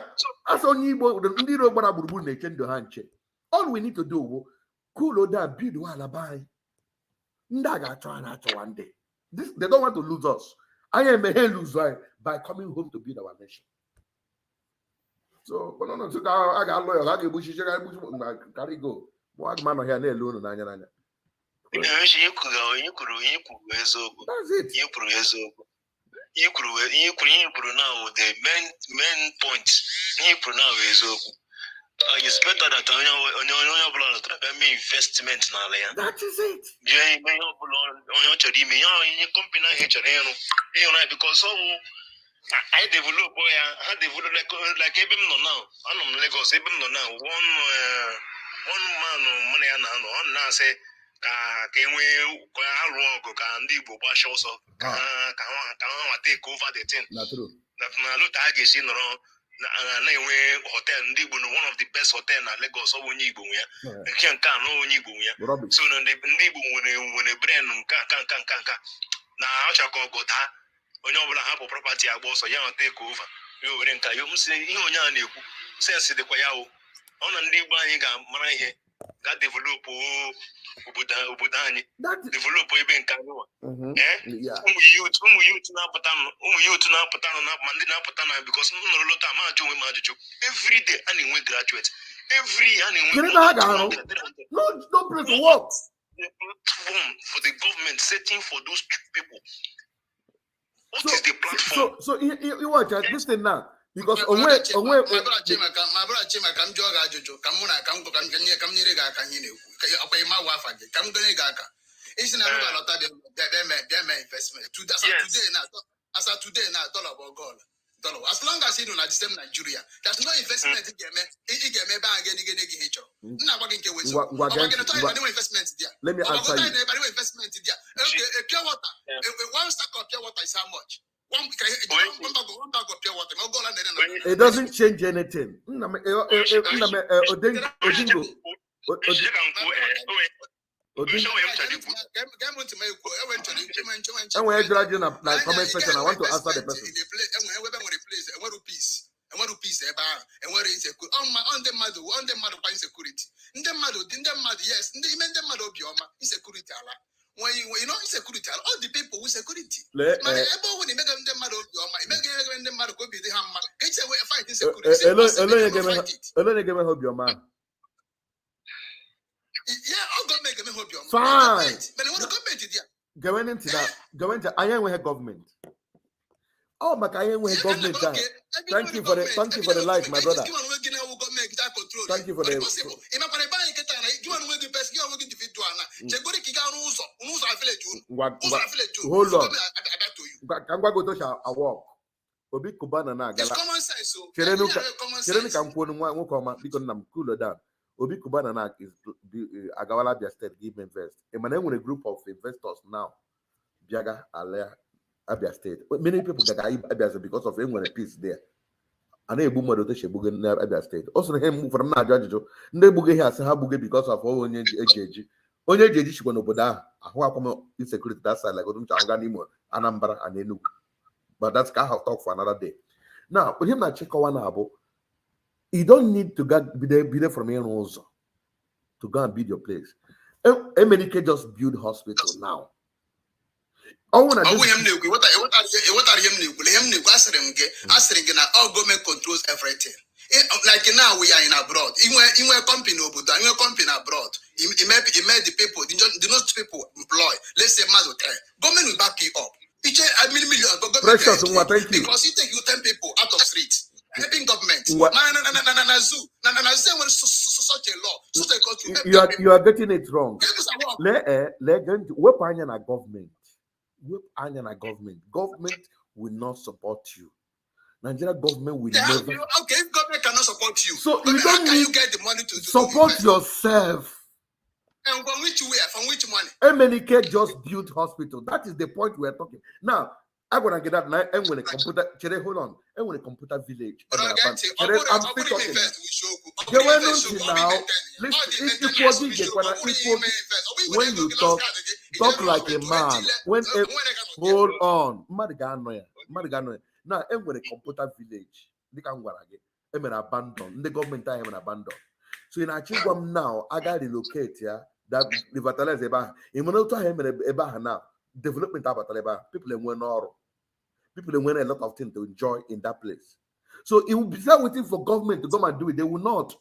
as on Igbo, the Ndiro Barabu they change the handshake. All we need to do cool down, build Wallaby. Ndaga trying out one day. They don't want to lose us. I am a hell loser by coming home to build our nation. So I got lawyers, I get bushy, carry go. What man here alone? That's it. You now the main point. You now is It's better that onye ọbụla lọtara eme investment n'ala ya. That is it. Bịa ime ihe ọbụla onye chọrọ ime ihe company ahụ chọrọ ịrụ ya because I develop I develop like ebe m nọ now. Anọ m Lagos ebe m nọ now. One man money ya na-anọ ọ na-asị ka enwee alụ ọgụ ka ndị Igbo gbasha ọsọ ka ha take over the thing. Na lụta a ga-esi nọrọ na-enwe hotel ndị Igbo one of the best hotel na Lagos ọ bụ onye Igbo nwe ya nke a na onye Igbo nwe ya so ndị Igbo nwere brain nka na ọchakọ ọgụ taa onye ọbụla hapụ property agba ọsọ ya na take over ya were nka ya msị ihe onye a na-ekwu sense dịkwa ya ọ na ndị Igbo anyị ga-amara ihe ga develop obodo anyị develop ebe nke anyị nwa ụmụ youth na-apụta ma ndị na-apụta na because m nọrọ lọta ma ajụ onwe m ajụjụ every day a na-enwe graduate every a na-enwe no place to work. The platform for the government setting for those people. What is the platform? So you watch this thing now. Because my brother Chima kam joga ajojo kam muna kam nyere ga aka nyine akwa ma wa afa kam gane ga aka isi na no lota be investment today now dollar about gold dollar as long as you know na the same Nigeria there's no investment igeme ba agene gi hecho na gba nke wezo investment there let me answer you investment there okay a pure water one stack of pure water is how much? It doesn't change anything. I want to answer the person. When you know insecurity, all the people with security. Fine. Going into that, I am with government. Oh, my government. Thank you for the light, my brother. Thank you for the. Hold on. I'm going to go to a walk. Obi Kubana na gala. Obi Kubana na is Agawala Abia State give invest. A group of investors now. Biaga Alea Abia State. Many people get Abia State because of a peace there. And a boomer to Shabuga Abia State. Also, him from Najajo. Nebuge has a buge because of all only AJG. Only AJG should go Boda. Ahua insecurity that side like Oduncha Anambra and Enu. But that's kind of talk for another day. Now, with him not check one abo, you don't need to be there from here also to go and build your place. America just build hospital now. All government controls everything. Like now we are in abroad. In a company abroad. It made the people, the most people employ. Let's say government will back you up. Precious, thank you. Because you take 10 people out of streets. Helping government. Such a law, such a country. You are getting it wrong. Government will not support you. Nigeria government will never. Okay, if government cannot support you, so you don't need you get the money to support yourself. And from which way? From which money? MNK just built hospital. That is the point we're talking. Now, I'm gonna get that now. I'm gonna computer. Hold on. I'm gonna computer village. I'm still talking. Now, when you talk like a man. Hold on. Now, I'm gonna computer village. I'm gonna abandon. The government I am abandon. So in Achigwam now, I got relocate here. That revitalize Eba. In Monoto Eba now, development of Ataleba, people in people win a lot of things to enjoy in that place. So it will be there waiting for government to come and do it. They will not.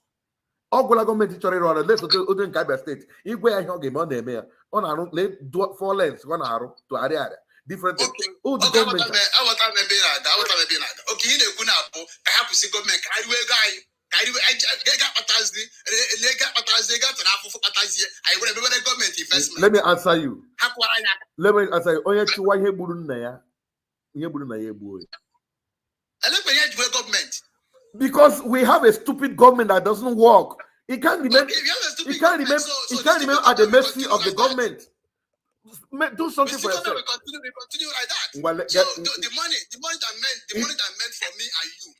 All government teacher around let's go to Kabia State. If we are here, on the mayor, on our do 4 lanes, 1 hour to area. Different. Okay. Oh, the government. Okay, you know, I have to see government. I government investment. Let me answer you. Government. Because we have a stupid government that doesn't work. It can't remain. Okay, It can't remain. It can't remain at the mercy of the government. Do something for yourself. We continue like that. Well, so the money that meant for me and you.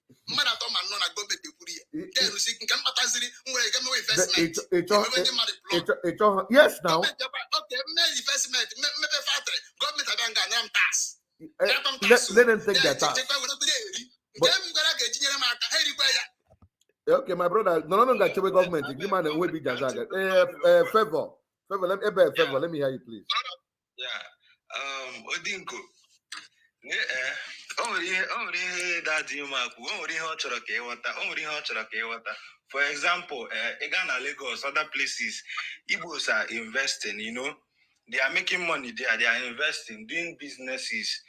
Yes, now. Let them take their tax. Okay, my brother, no longer government. Favor. Let me hear you, please. Yeah. Odinko. For example, Ghana, Lagos, other places, Igbos are investing, you know. They are making money there, they are investing, doing businesses.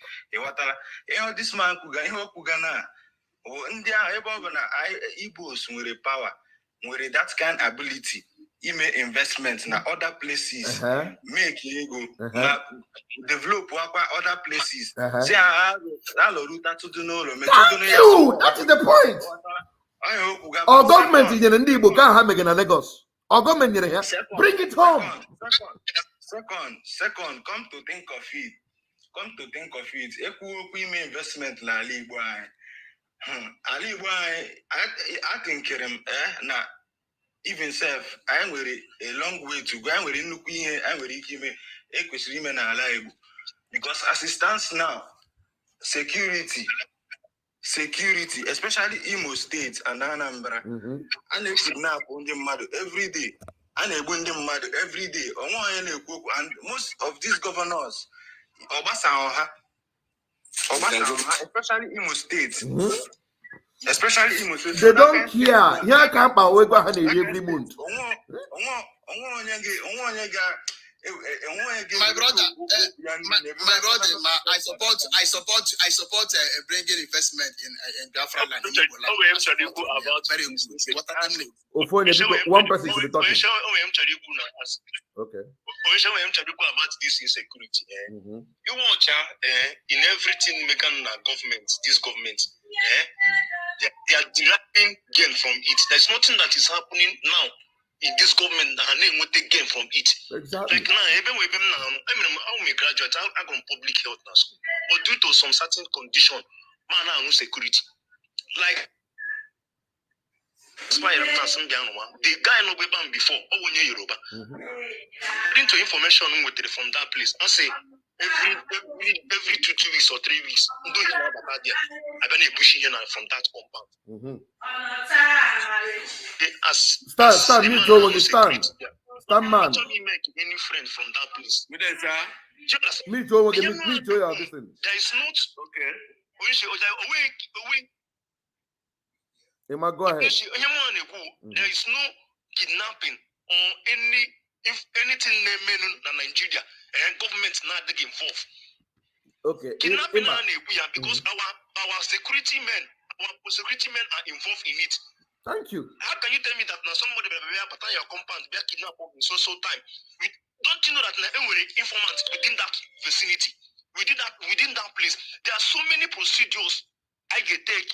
This man Kugana. India, Igbos with power, with that kind of ability. He make investments in other places, make ego, develop other places. Thank you. That is the point. Our government is in Ndinigbo can't have in Lagos. Our government in here. Bring it home. Second, come to think of it. If we make investment in Igbo, I think now. Even self, I am a long way to go. I'm very because as it stands now, security, especially Imo State and Anambra, and they kidnap on the mother every day, and they win them mother every day. And most of these governors, especially Imo State. Especially Imo State. They don't care. Here can't buy every month. My brother, I support bringing investment in Biafra land. Very good. One person should be talking. Okay. About this insecurity. You watch in everything making this government, they are deriving gain from it. There's nothing that is happening now in this government that will take gain from it. Exactly. Like now, even with them now, I'm a graduate, I go public health now school. But due to some certain condition, man, I no security. Like the guy no be ban before, Yoruba. According to information from that place, I say every 2 weeks or 3 weeks, I'm going to push here from that compound. Stand, me Joe, stand. Stand, man. Actually make any friend from that place. Me Joe, me Joe, you are listening. There is not okay. Emma, go ahead. There is no kidnapping or anything named in Nigeria and government not involved. Okay. Kidnapping because our security men are involved in it. Thank you. How can you tell me that now somebody but your compound be kidnapped in so time? Don't you know that now we're informants within that vicinity, within that place? There are so many procedures I get take.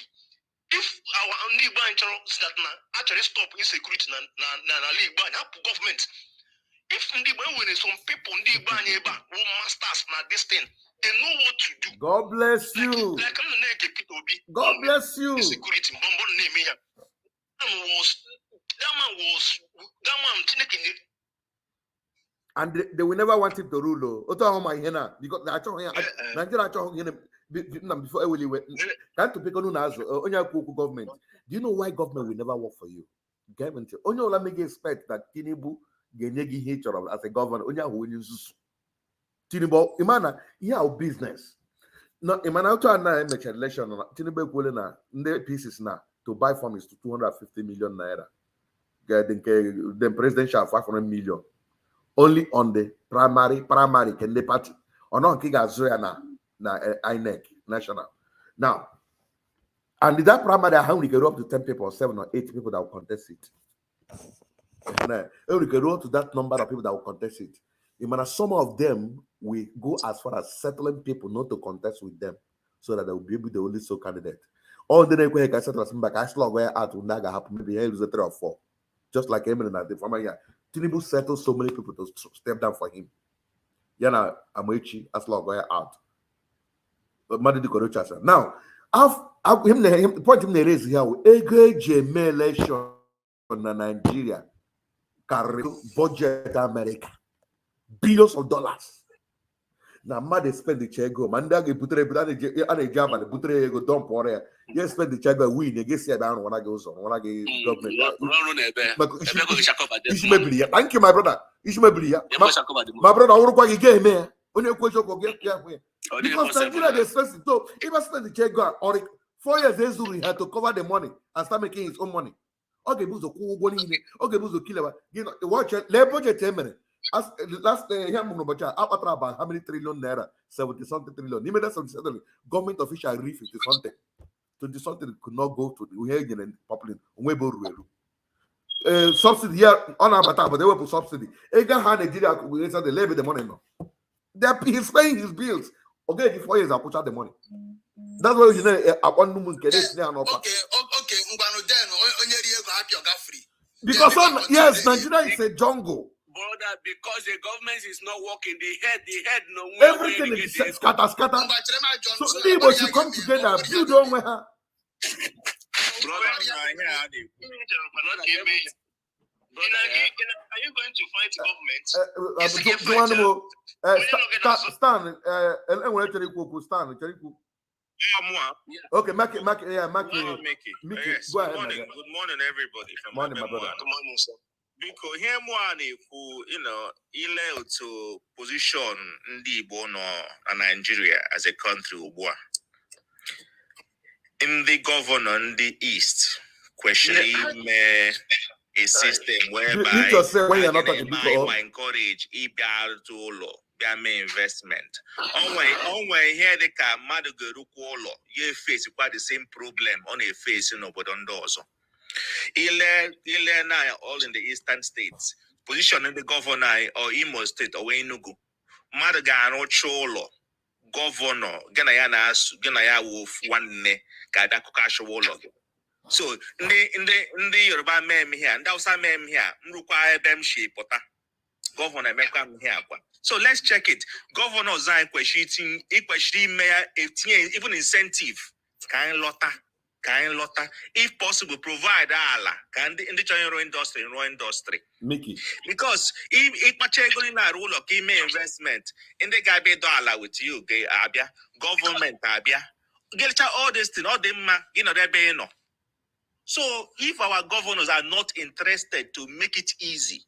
If our Ndinigbo that actually stop insecurity government. If when some people who masters this thing, they know what to do. God bless you. God bless you. Security, that man. And they will never want him to rule. Because Nigeria before I will that to pick on government. Do you know why government will never work for you? Government only make expect that Tinubu as a governor. Tinubu, Imana, our business. No, Imana to make election. Tinubu will na pieces now to buy farm is to 250 million naira. The president shall 500 million. Only on the primary can the party. Or not Kiga Zoya na INEC national. Now, And that primary, how we can up to 10 people or 7 or 8 people that will contest it. And we can roll to that number of people that will contest it. Some of them will go as far as settling people not to contest with them so that they will be able to the only sole candidate. All the next way I settle some back, I slog where out will not happen. Maybe he lose 3 or 4. Just like Emily and the former year. Tinubu settled so many people to step down for him. Yana Amoichi as long where out. But Madi Korocha. Now, the point him raise here, AGJ election in Nigeria, carry budget America, billions of dollars. Now, Madi spend the check go, Mandagi Putre, and a job and the Putre go dump or there. Yes, spend the check go win, they get set down when I goes on, when I get government. Thank you, my brother. My brother, I want to get me. Because Nigeria they spend it. So if I spend the check go or 4 years, he had to cover the money and start making his own money. Okay, buzo kugo ni. Okay, buzo killer. You know, watch it. Le budget 10 minutes. As last here, about how many trillion naira? 70 something trillion. Even that 70 something. Government official reef 50 something. 20 something could not go to the Uhegan and Poplin. Subsidy here on our but they will put subsidy. Ega hand Nigeria will answer the levy the money now. He's paying his bills. Okay, in 4 years I'll put out the money. That's why you know one woman can Okay. because yes, Nigeria is a jungle. Brother, because the government is not working, the head no everything is scatter. So people should come together, build on her. Are you going to fight government? Stan. Okay, Maki. Yes. Good morning, everybody. Morning, my brother. Good morning, sir. Because here ile to position Ndinigbo no Nigeria as a country. In the governor in the East, questioning a system whereby when you're not talking encourage investment. Onwe here they can you face quite the same problem on a face in Obodondo. Ile all in the eastern states. Position in the governor or Imo State or Enugu. Madagano Cholo. Governor Ganaya Wolf one ne Kadakasha Wolo. So in the Yoruba mem here, and that's a mem here, Mruka them shape governor make come here. So let's check it. Governor Zai questioning mayor even incentive. Kind lotta. If possible, provide can in the general industry. Mickey. Because if my check going na rule of investment in the guy be dollar with you, abia government abia. Get all this thing, all them they be no. So if our governors are not interested to make it easy,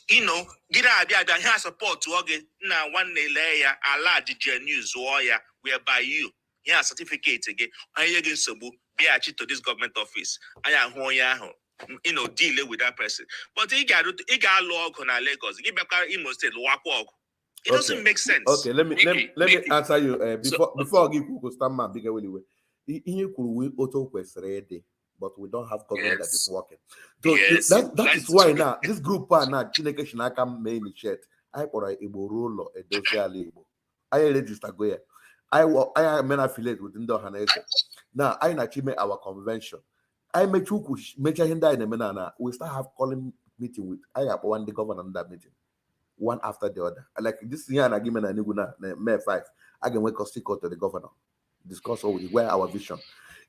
get abia that has support to okay now one layer allow the news warrior whereby you have certificate again and you again sabu be to this government office. I am dealing with that person. But he got log on Lagos. Give back Imo State walk. It doesn't make sense. Okay, let me answer you before I give you stand man bigger anyway. We auto quest ready, but we don't have government that is working. So that is why now this group now Chineke Shinaka main shirt. I for a Igbo Ruo Ulo a dossier Igbo. I register go here. I am an affiliate with Ndo. Now I achieve our convention. I make you mention him in a manana. We start have calling meeting with I have one the governor in that meeting. One after the other. Like this year and agreement and Niguna May 5. I can wake up stick to the governor. Discuss all where our vision.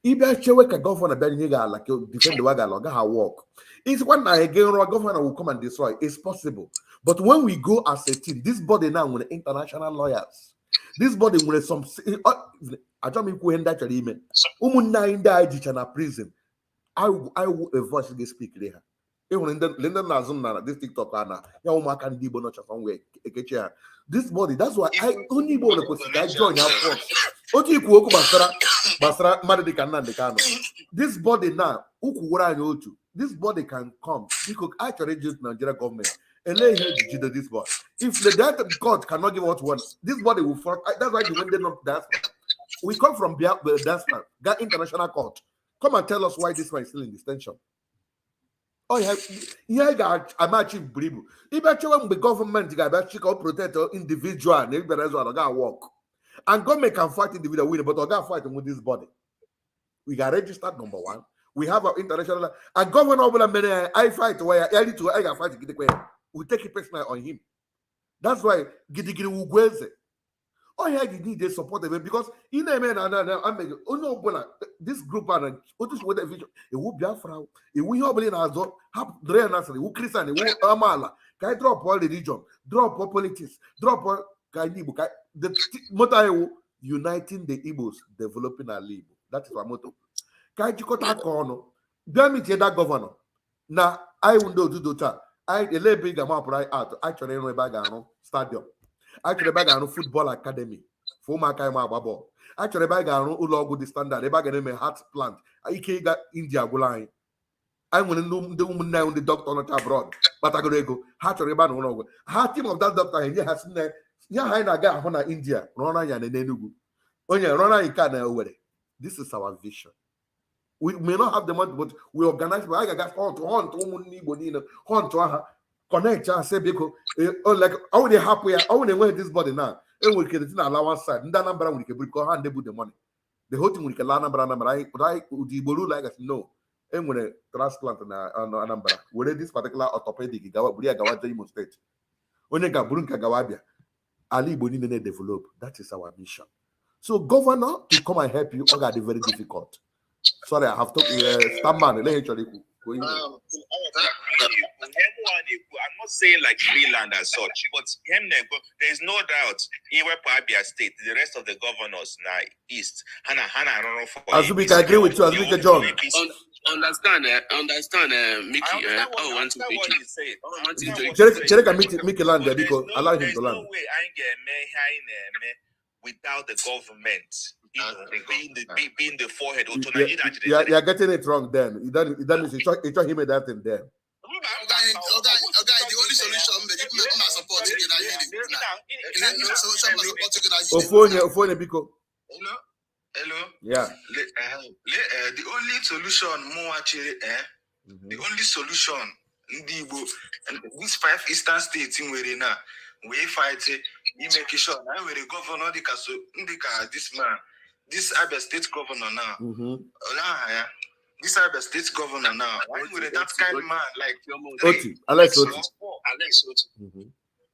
If I check a governor that nigga like you defend the wagon log how work. It's one night again our governor will come and destroy. It's possible. But when we go as a team, this body now with international lawyers. This body with some I don't mean who that email. Prison. I will voice against speak there. This TikTok this body, that's why I only want to join our force. This body now, this body can come because actually just Nigeria government and lay here to this body. If the court cannot give what one, this body will fall. That's why they went not that. We come from Biafra, got international court. Come and tell us why this one is still in detention. Oh, yeah, I'm achieve Bribu. If actually the government got protect individual and everybody else got work. And government can fight individual with it, but I got fight with this body. We got registered number one. We have our international and governor I fight where I got fight we take it personal on him. That's why Gidigiri Ugweze. Oh, yeah, you need to support them because in a man and this group and what the vision, it will be a frau, it will be in Azo, have Dre Nasri, who Christian, who Amala, can drop all religion, drop all politics, drop all Kaibu, the motto uniting the Igbos, developing our Igbo. That is our motto. Kaijikota Kono, damn it, that governor. Now, I will do that. I a little big amount right out. Actually, no bag stadium. Actually, bag football academy. For my kind of ball. Actually, bag ulogo the standard. Bag a heart plant. I got India go line. I want to know the woman now the doctor not abroad. But I go actually bag no. Half team of that doctor here has seen yeah, I got Hona India. Rona yan and Enugu. Onya Rona Ikana over. This is our vision. We may not have the money, but we organize. I got hunt to connect and say because like I would happy. I would wear this body now. And we can allowance side. That number we can because hand they put the money. The whole thing we can number. I the Bolu like us no. And when a transplant and number where this particular orthopedic Gawa Imo State. When you got Burunka Gawabia, Ali Bonine develop. That is our mission. So governor to come and help you, all very difficult. Sorry, I have to Stamman. I'm not saying like Freeland as such, but there is no doubt here Abia State, the rest of the governors now East, Hana, Azubika, I agree with you, Azubika John. Understand, Mickey. I want to what you say. Mickey land there because allow him to land. No way I get without the government. Being the forehead. You're getting it wrong then. That means you try him that thing there. The only solution is support Ophone Biko. Hello. Yeah. The only solution, more actually, the only solution, Ndinigbo, and these 5 eastern states in where now we fight it. You make sure now we're the governor, this man, this Abia state governor now. This Abia state governor now. I'm with that kind of man like Oti, Alex Oti.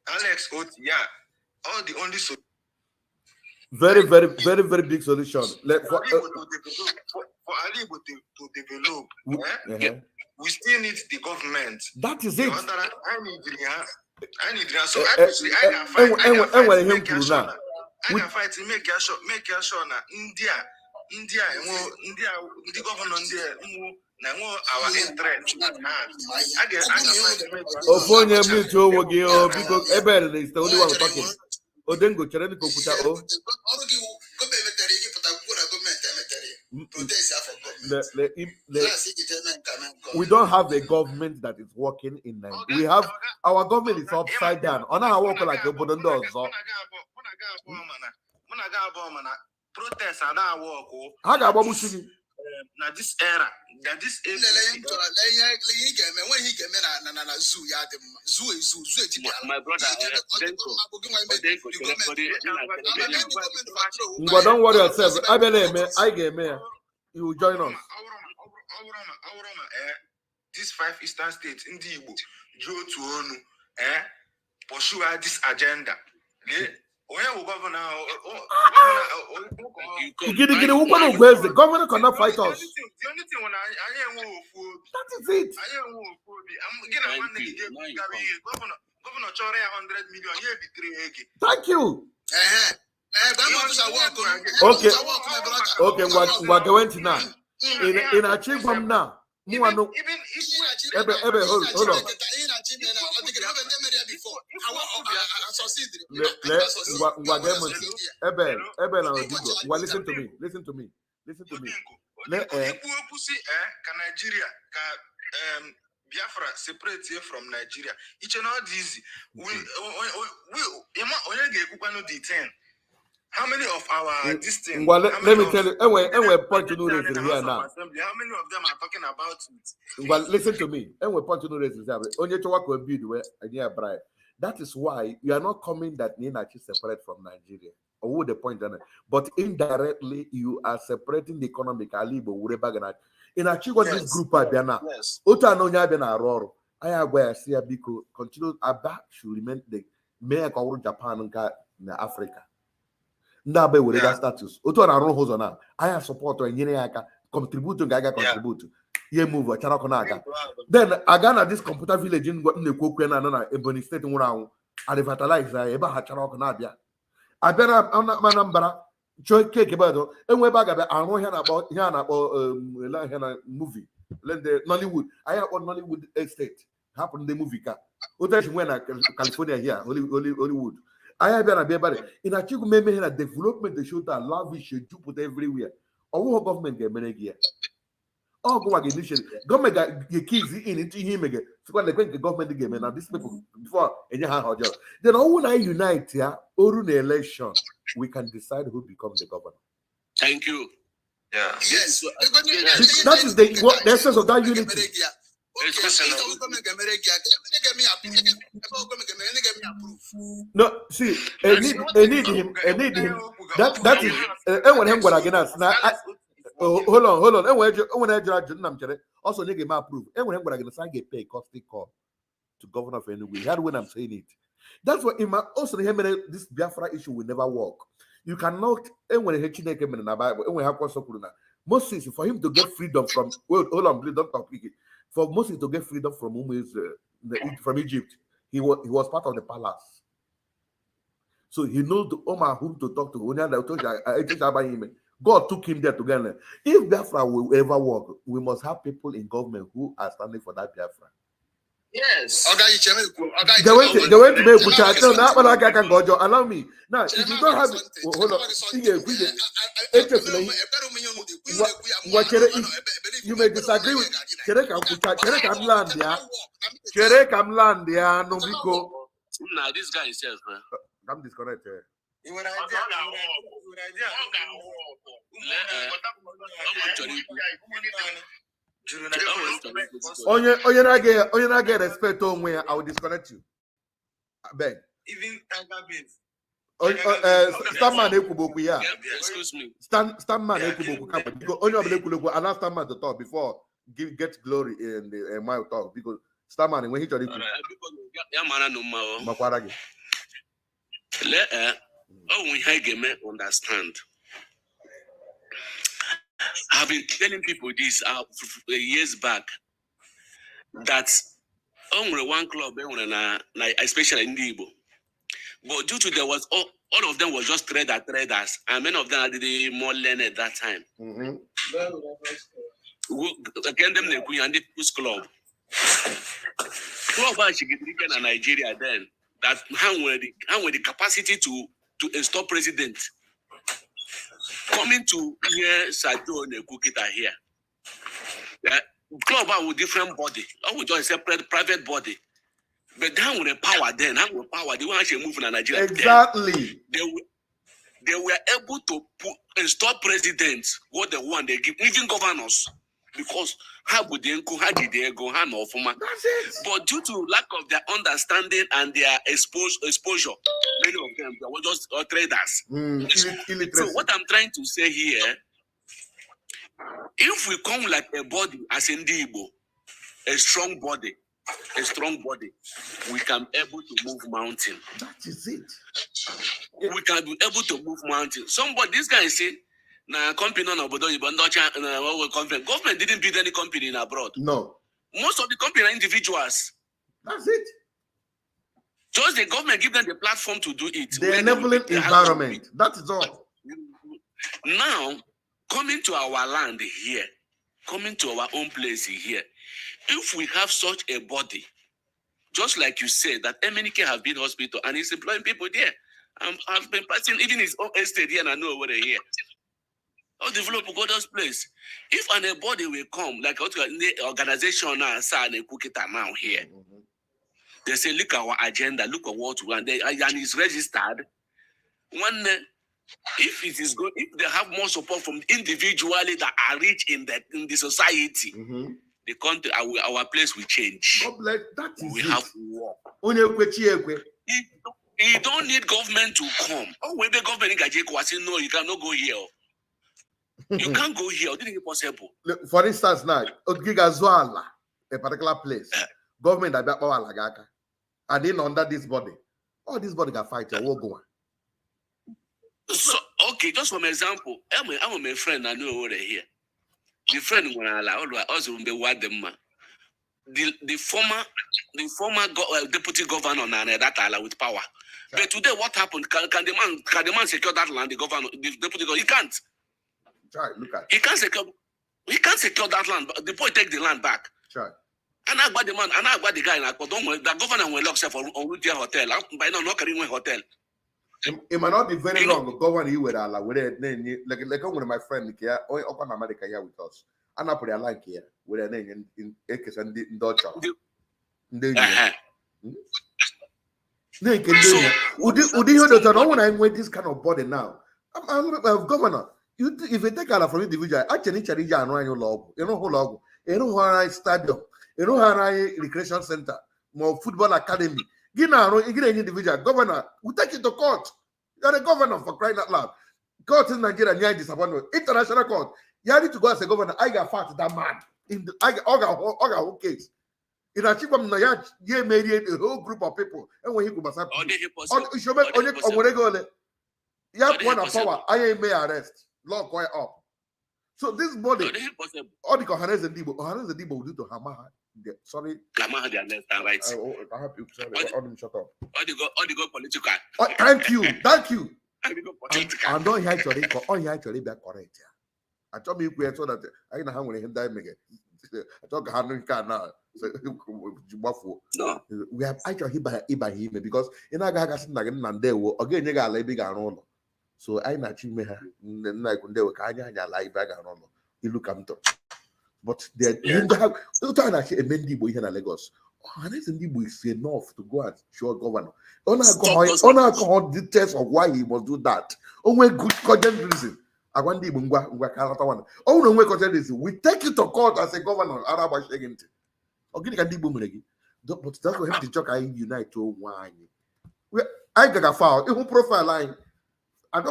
Alex Oti, yeah. All the only solution. Very big solution. For Ali to develop, we still need the government. That is it. I need so obviously I can fight. I can fight to make sure na India, the governor India, our interest. I Ofonye meet you because Ebel is the only one talking. Odengo Chereni Kokuta. We don't have a government that is working in Nigeria. We have our government is upside down. On our work like a Bodondo. Protests are now work. How about Mushiki? Now this era, when he came my brother, don't worry yourself. I get me. You will join us. These 5 eastern states, Ndinigbo, Joe to Onu, pursue this agenda. The governor cannot fight us. The only thing when I that is it. Governor Chore 100 million. Thank you. Okay, we're going to now. In a cheap from now. Hold on. Listen to me. Can Nigeria, Biafra separate here from Nigeria? It's not easy. We detain. How many of our this thing? Well, let me tell you, point to no raise here now. How many of them are talking about it? Well, listen to me. Point to no raise here. Only to work with build where near bribe. That is why you are not coming that Nina is separate from Nigeria. Or the point on it. But indirectly, you are separating the economic alibo whatever. In a chick this group at Biana. Ota no nya bena roro. I have where see a biko continue about should remain the mayor of Japan and Africa. Ndabe with that status. Oto na run hozo na. I support to engineer aka contribute to gaga contribute. Ye move charako. Then Agana this computer village in what the Kokwena na Ebony State around. I revitalize eba ha charako na bia. I better manambara joy cake about and we back about I know here about movie. Let the Nollywood. I have on Nollywood estate. Happened the movie car. Others when California here, Hollywood. I have been about it. In a chick maybe a development they show that lavish you put everywhere. Or government get many gear. Oh, go again initially. Government got the keys in into him again. So when the government game and now these people before any how job. Then all I unite here, or an election, we can decide who becomes the governor. Thank you. Yeah. Yes. That is the essence of that unity. No, see, I need him. That is when him what again us now. Hold on. And when I judge also nigga ma approve. And when him what again I get paid costing call to governor of anyway. That's when I'm saying it. That's what in my also this Biafra issue will never work. You cannot and when he came in the Bible and we have Moses for him to get freedom from hold on, please don't talk it. For Moses to get freedom from from Egypt, he was part of the palace. So he knows the Omar whom to talk to. God took him there together. If Biafra will ever work, we must have people in government who are standing for that Biafra. Yes. They went to make allow me. Now, if you don't have it, hold on. You may disagree with Now this guy is just I'm disconnected. Onye na get respect on where I will disconnect you. Beg. Even Stand ekuboku ya. excuse me. Stand man ekuboku come because only of the allow stand man to talk before get glory in the my talk because stand man when he told you. Makwara we understand. I've been telling people this years back that only one club, especially in Igbo, but due to there was all of them was just traders, and many of them are the more learned at that time. Again, them the Queen and the People's Club. Club actually in Nigeria then that how with the capacity to install president. Coming to here, Sato and Kukita here. Club with different body, or with just a separate private body. But down with the power then, how with power, they want to move in Nigeria. Exactly. They were able to install presidents what they want, they give, even governors. Because how would they go, how did they go, how no for man? But due to lack of their understanding and their exposure, many of them they were just traders. So what I'm trying to say here, if we come like a body as in Igbo, a strong body, we can be able to move mountain. That is it. We can be able to move mountain. This guy say, na company no government didn't build any company in abroad. No. Most of the company are individuals. That's it. Just the government give them the platform to do it. The enabling environment. That is all. Now, coming to our land here, coming to our own place here, if we have such a body, just like you said, that MNK have been hospital and he's employing people there. I've been passing even his own estate here and I know over here. I'll develop a God's place. If a body will come, like the organization now, now here, they say, look at our agenda, look at what we want, and it's registered. One If it is good, if they have more support from individually that are rich in the society, the country, our place will change. God bless. That is we it. have war. You don't need government to come. Oh, when the government say no, you cannot go here. You can't go here. It is possible. For instance, now, Ogigazuala, a particular place, government and then under this body, all this body can fight your war going. So, okay, just for example, I'm a friend I know over here. The friend when I also the word them man. The former deputy governor that with power. But today, what happened? Can the man secure that land? The governor, the deputy governor, he can't. Try, look at. He can't secure that land. But the boy take the land back. Try. And I got the man, and I got the guy in the governor will lock self on Rutia Hotel. By now, not carrying hotel. It might not be very long. Governor, you with Allah, with it, like one of my friends here, or open America here with us. And I put a like here with a name in Ekes and Dutch. Would you hear that? When I went this kind of body now, I'm governor. If you take out from individual, actually, you know log, you know who log, you know how stadium, you know how recreation center, more football academy. You know, individual governor, we take it to court. You're the governor for crying out loud. Court in Nigeria, near disappointment. International court. You need to go as a governor. I got fat that man. I got whole case. In a cheap you married a whole group of people. And when he could have power, I may arrest. Law quite up. So this body, all the Kohanes and Debo will do to Hamaha. Sorry. Hamaha, they are left and right. I have you. Sorry. All them shut up. All the go political. Thank you. I'm not here to all here to be correct. I told me so that I know how many him die again. I talk handling car now. No, we have actually by him because in a guy and they will again you got a big around. So I not me like when they were kind of like back around. You look at but they have actually a Ndinigbo here in Lagos. And Ndinigbo is enough to go and show governor. On our details of why he must do that. Only good cogent reason. I want the one. Oh no, we take it to court as a governor. Arab shaking. Okay, can but that's what him to talk. I unite to one. I got a file. Even profile line. I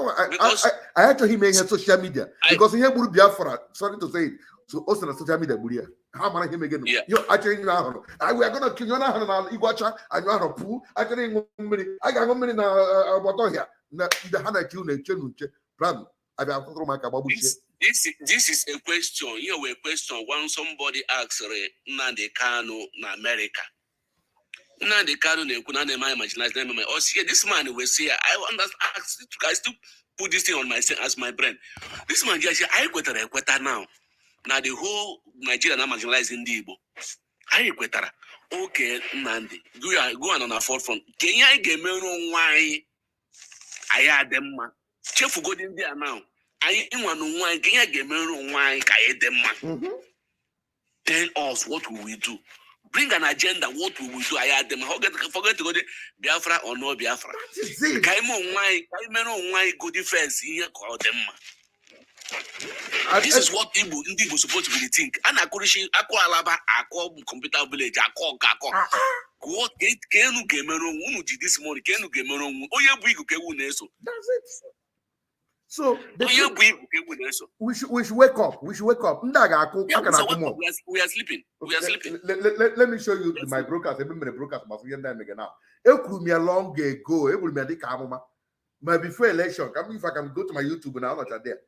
actually made social media because he would be Biafra. Sorry to say it. So also on social media, how many him again? You actually know. We are gonna kill you now. Iguacha and you are a poo. Actually, I got 1 minute about here. The hand kill the plan. This is a question. Here we question when somebody asks Nnamdi Kanu in America. Nnamdi Kanu imagine or see this man will say I understand. I still put this thing on as my brain. This man just say I equator now. Now the whole Nigeria now marginalizing the Igbo. I equator. Okay, Nnamdi, go on our forefront. Kenya get me why I had them man. Chef go in there now. I want to why Kenya get me why I had them man. Tell us what will we do. Bring an agenda. What we will do? I had them. Forget to go to Biafra or no Biafra. Why go defense here call them. This is what Igbo supposed to be the think. And I call computer village. I call. What can you get me this morning? Can you get me wrong? Oh, yeah, that's it. So we should wake up. We are sleeping. Let me show you my broadcast. My broadcast must be now. It could be a long ago. It will be a decade. But before election, if I can go to my YouTube now, not there.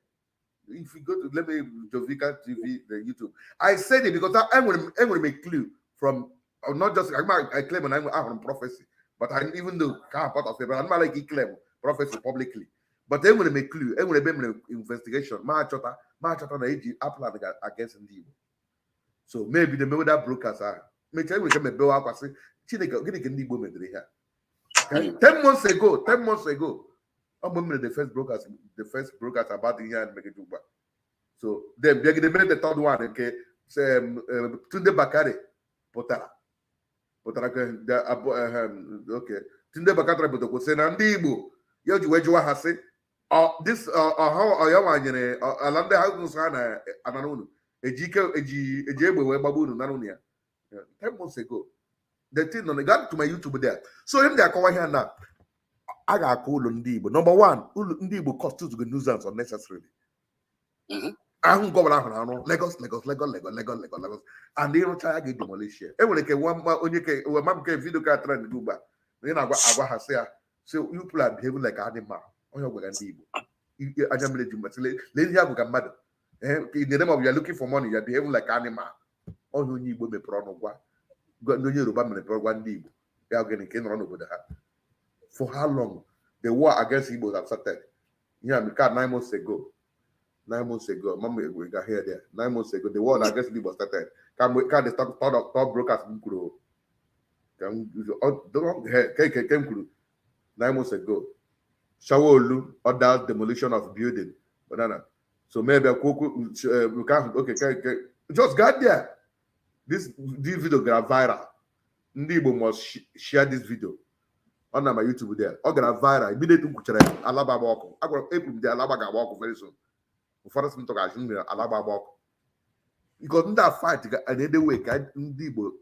If you go to let me Jovika TV, the YouTube, I said it because I'm going to make clue from not just I claim and I'm on prophecy, but I even though can't part of it, but I'm not like he claim prophecy publicly. But they will make clue. They will be an investigation. Chota na AG apply against Ndinigbo. So maybe the way that brokers are. Make sure we can make bill up. Say, Chineke, get Ndinigbo medre here. 10 months ago, I'm the first brokers about the year and make it do back. So they made the third one. Okay, say Tunde Bakare, Potara, okay. Tunde Bakare, but say Ndinigbo. You where you have say. This how Oyawanyere Alanda Hagusana Ananunu, Ejika Ejebe Babunu Nanunia 10 months ago. The thing on the got to my YouTube there. So him they are coming here now. I got cool Ndinigbo. Number one, Ndinigbo cost to the nuisance unnecessarily. I don't go around Lagos, and they don't try to get demolished. Every like one mom can video card trend do back. Then I have say, so you people are behaving like animal. On your Ndinigbo. I just believe you must lady have a mother. In the name of you're looking for money, you're behaving like animal. On your knee will be pronounce. Got no Yoruba man one Ndinigbo. They are getting came run over the heart. For how long? The war against Igbo have started. Yeah, because 9 months ago. 9 months ago, Mama, we got here there. 9 months ago, the war against Igbo started. Can the top brokers grow? Came 9 months ago. Shawolu orders demolition of building. Banana. So maybe we can't. Okay, just got there. This video got viral. Ndinigbo must share this video on my YouTube there. I got viral. Immediately, Alaba walk. I got April there. Alaba got walk very soon. Before some talk, I should Alaba walk. Because in that fight, another way, Ndinigbo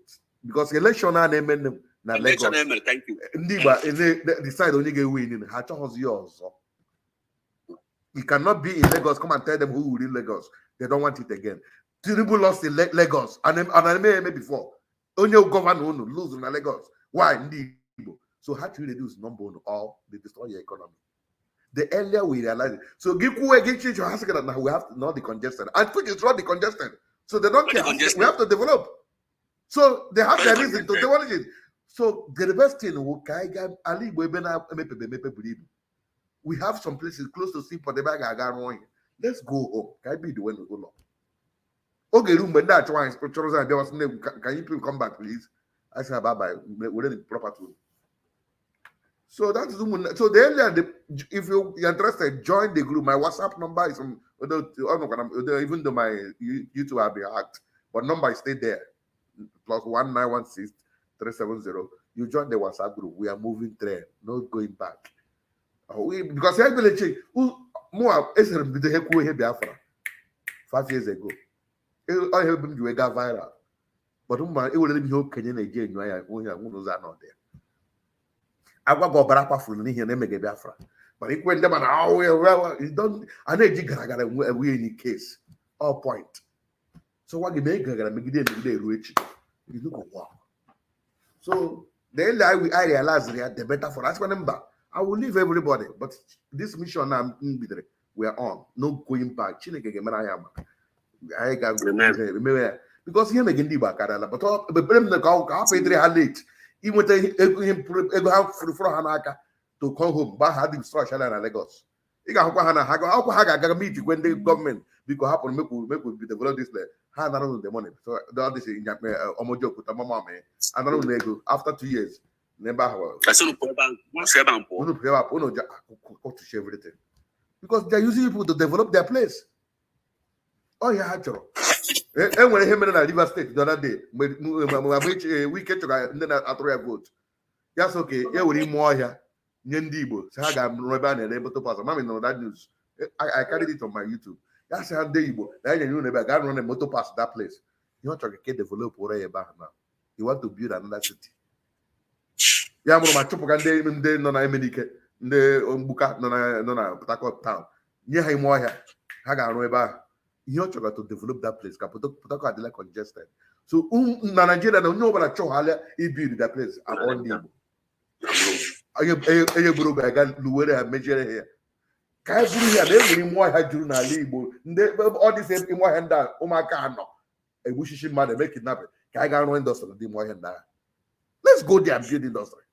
because election na name na Lagos. Thank you. Ndinigbo decide only get winning. Hacha yours. You cannot be in Lagos. Come and tell them who will in Lagos. They don't want it again. Tinubu lost in Lagos and I may before. Only governor lose in Lagos. Why Ndinigbo? So how to reduce number one or they destroy your economy. The earlier we realize it. So give change your house now we have to know the congestion. And quick is not the congestion. So they don't care. We have to develop. So they have the reason to develop it. So the best thing we have some places close to see for the bag. Let's go home. Can I be the one to go long? Okay, room when that one there was name. Can you please come back, please? I said bye bye. We're in the proper tool. So that's so the earlier if you're interested, join the group. My WhatsApp number is even though my YouTube have been hacked, but number is stay there. +1916 370. You join the WhatsApp group. We are moving there, not going back. Because everybody change. More 5 years ago. I helped him to go viral. But it will let me hope Kenya again. You are not there. I go back for me here. Biafra. But it went them and it don't. I know we any case. All point. So what you make? I make it rich. You look wow. So then I realize that the better for us. Remember, I will leave everybody. But this mission we are on. No going back. I can remember because here again but the late. He went to come home, but had him struck in Lagos. He got meet when the government because happen make develop this place. How the money. So that is in Omojo put a mama and I don't know after 2 years. Never everything. Because they're using people to develop their place. Oh yeah, actually. And when him in River State the other day, we get to then I vote. Yes, okay. Yeah, we need more here. Ndinigbo. So I got Roban and able to pass. Mommy know that news. I carried it on my YouTube. That's how Ndinigbo. Then you know I run a motor pass that place. You want to get develop where back now. You want to build another city. Yeah, I'm my chopper can day no America. The Umbuka no Port town. Near him more here. I got Roban. You have to develop that place. Potako are like congested. So, Nigeria don't know about a chohala. He build that place. I'm on Ndinigbo. I got Luwere and measure here. Can I bring here? They will more had you na Ndinigbo. All this in more hand down. Oh my God, no. A wishy mother make it happen. Can I go industry? The more hand down. Let's go there and build industry.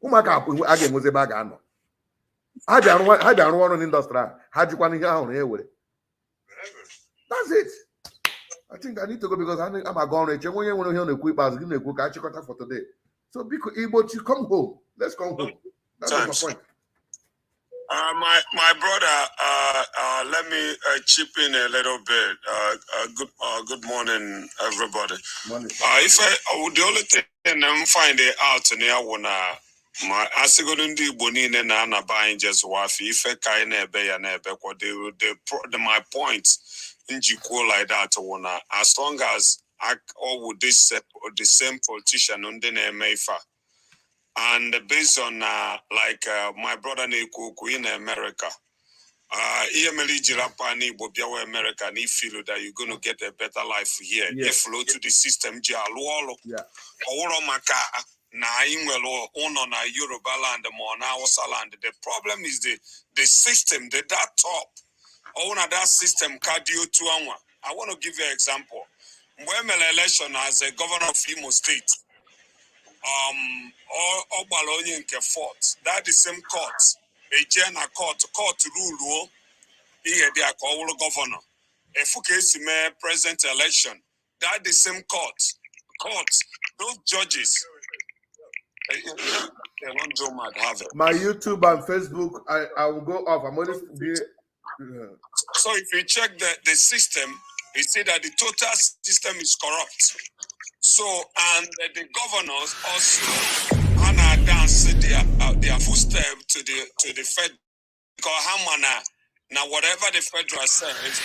Oh my God, again was a bag. I don't want an industry. How do you want to get on here with it? That's it. I think I need to go because I'm a gone rich. When you want to hear the quick bars, give me a quick check for today. So because Igbo to come home. Let's come home. That's my point. My brother, let me chip in a little bit. Good morning, everybody. Morning. The only thing I'm finding out in here when My asigodo ndị Igbo niile na-anaba anyị Jesu wafi ife ka anyị na-ebe ya na-ebe kwa my point njikwo like that wona as long as all with this the same politician ndị na-eme ife and based on my brother na-ekwu in America ihe mere iji rapa n'Igbo bịawa America and feel that you're going to get a better life here if flow to the system ji alụ ọrụ ọwụrụ maka na inwelo uno na Yoruba land more na Hausa land. The problem is the system, that top. Or that system cardio to anwa. I want to give you an example. When election as a governor of Imo State, or Balonye nke fort, that the same court, a general court rule, here they are called governor. A case present election, that the same court, those judges. My YouTube and Facebook, I will go off. I'm only So if you check the system, you see that the total system is corrupt. So and the governors also and dance their footstep to the Fed because now whatever the federal says